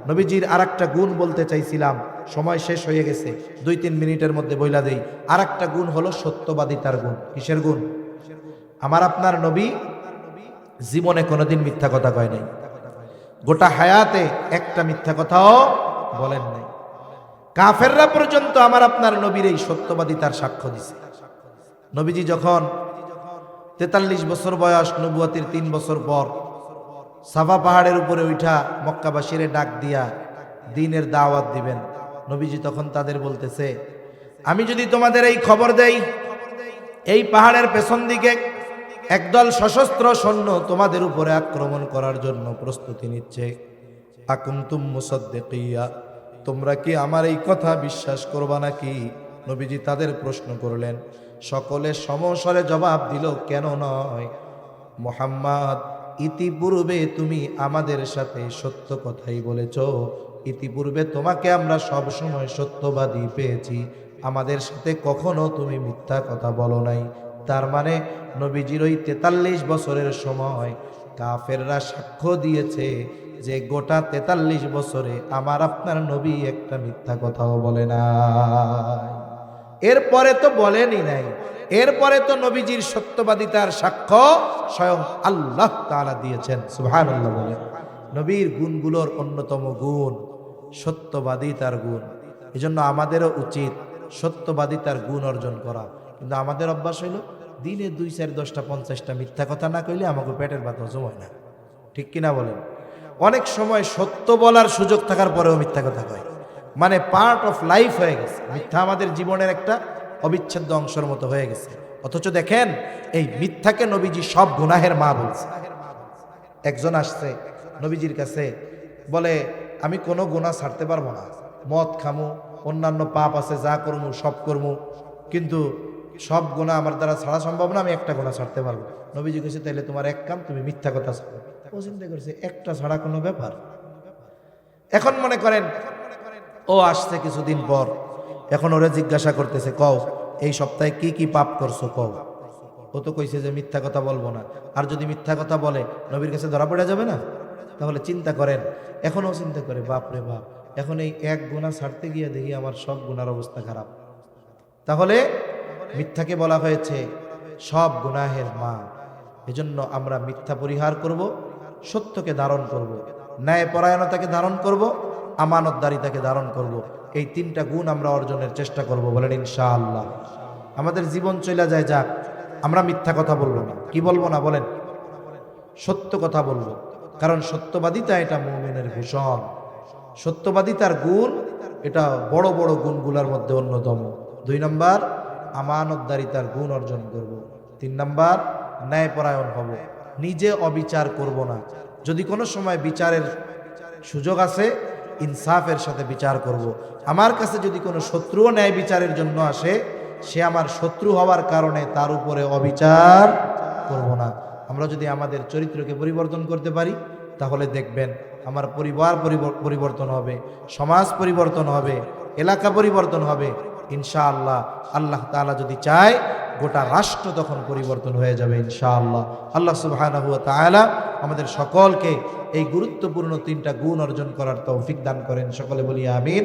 নবীজির আরেকটা গুণ বলতে চাইছিলাম, সময় শেষ হয়ে গেছে, 2-3 মিনিটের মধ্যে বইলা দেই। আরেকটা গুণ হলো সত্যবাদিতার গুণ। কিসের গুণ? আমার আপনার নবী জীবনে কোনোদিন মিথ্যা কথা কয় নাই, গোটা হায়াতে একটা মিথ্যা কথাও বলেন নাই। কাফেররা পর্যন্ত আমার আপনার নবীর এই সত্যবাদিতার সাক্ষ্য দিছে। নবীজি যখন 43 বছর বয়স, নবুয়তের 3 বছর পর সাফা পাহাড়ের উপরে উঠা মক্কাবাসীরে ডাক দিয়া দ্বীনের দাওয়াত দিবেন, নবীজি তখন তাদের বলতেছে, আমি যদি তোমাদের এই খবর দেই, এই পাহাড়ের পেছন দিকে একদল সশস্ত্র সৈন্য তোমাদের উপরে আক্রমণ করার জন্য প্রস্তুতি নিচ্ছে, আকুনতুম মুসাদ্দিকিয়া, তোমরা কি আমার এই কথা বিশ্বাস করবা নাকি? নবীজি তাদের প্রশ্ন করলেন। সকলে সমস্বরে জবাব দিল, কেন নয় মুহাম্মদ, ইতিপূর্বে তুমি আমাদের সাথে সত্য কথাই বলেছ, ইতিপূর্বে তোমাকে আমরা সব সময় সত্যবাদী পেয়েছি, আমাদের সাথে কখনো তুমি মিথ্যা কথা বলো নাই। তার মানে নবীজির ওই 43 বছরের সময় কাফেররা সাক্ষ্য দিয়েছে যে গোটা 43 বছরে আমার আপনার নবী একটা মিথ্যা কথাও বলে না। এরপরে তো বলেনই নাই, এরপরে তো নবীজির সত্যবাদিতার সাক্ষ্য স্বয়ং আল্লাহ তাআলা দিয়েছেন। সুবহানাল্লাহ বলেন। নবীর গুণগুলোর অন্যতম গুণ সত্যবাদিতার গুণ। এজন্য আমাদেরও উচিত সত্যবাদিতার গুণ অর্জন করা। কিন্তু আমাদের অভ্যাস হইল দিনে 2, 4, 10টা 50টা মিথ্যা কথা না কইলে আমাকে পেটের ভাত হজম হয় না, ঠিক কিনা বলেন? অনেক সময় সত্য বলার সুযোগ থাকার পরেও মিথ্যা কথা কয়, মানে পার্ট অফ লাইফ হয়ে গেছে। মিথ্যা আমাদের জীবনের একটা অবিচ্ছেদ্য অংশের মতো হয়ে গেছে। অথচ দেখেন এই মিথ্যাকে নবীজি সব গুনাহের মা বলছে। একজন আসছে নবীজির কাছে, বলে আমি কোনো গুনাহ ছাড়তে পারবো না, মদ খামু, অন্যান্য পাপ আছে যা করমু সব করমু, কিন্তু সব গুনাহ আমার দ্বারা ছাড়া সম্ভব না, আমি একটা গুনাহ ছাড়তে পারবো। নবীজি কইছে তাইলে তোমার এক কাম, তুমি মিথ্যা কথা ছাড়ো। ও চিন্তা করেছে একটা ছাড়া কোনো ব্যাপার। এখন মনে করেন ও আসছে কিছুদিন পর, এখন ওরা জিজ্ঞাসা করতেছে, কও এই সপ্তাহে কি কি পাপ করছো কও। ও তো কইছে যে মিথ্যা কথা বলবো না, আর যদি মিথ্যা কথা বলে নবীর কাছে ধরা পড়ে যাবে না। তাহলে চিন্তা করেন, এখনও চিন্তা করে বাপ রে বাপ, এখন এই এক গুনাহ ছাড়তে গিয়ে দেখি আমার সব গুনার অবস্থা খারাপ। তাহলে মিথ্যাকে বলা হয়েছে সব গুনাহের মা। এজন্য আমরা মিথ্যা পরিহার করব, সত্যকে ধারণ করব, ন্যায়পরায়ণতাকে ধারণ করব, আমানতদারিতাকে ধারণ করব। এই তিনটা গুণ আমরা অর্জনের চেষ্টা করব, বলেন ইনশাআল্লাহ। আমাদের জীবন চলে যায় যাক, আমরা মিথ্যা কথা বলবো না। কি বলবো না বলেন? সত্য কথা বলবো, কারণ সত্যবাদিতা এটা মুমিনের ভূষণ। সত্যবাদিতার গুণ এটা বড় বড় গুণগুলোর মধ্যে অন্যতম। 2 নম্বর, আমানতদারিতার গুণ অর্জন করব। 3 নম্বর, ন্যায়পরায়ণ হব, নিজে অবিচার করব না। যদি কোনো সময় বিচারের সুযোগ আছে, ইনসাফের সাথে বিচার করব। আমার কাছে যদি কোনো শত্রুও ন্যায় বিচারের জন্য আসে, সে আমার শত্রু হওয়ার কারণে তার উপরে অবিচার করব না। আমরা যদি আমাদের চরিত্রকে পরিবর্তন করতে পারি, তাহলে দেখবেন আমার পরিবার পরিবর্তন হবে, সমাজ পরিবর্তন হবে, এলাকা পরিবর্তন হবে ইনশাআল্লাহ। আল্লাহ তাআলা যদি চায়, গোটা রাষ্ট্র তখন পরিবর্তন হয়ে যাবে ইনশাআল্লাহ। আল্লাহ সুবহানাহু ওয়া তাআলা আমাদের সকলকে এই গুরুত্বপূর্ণ 3টা গুণ অর্জন করার তৌফিক দান করেন। সকলে বলি আমিন।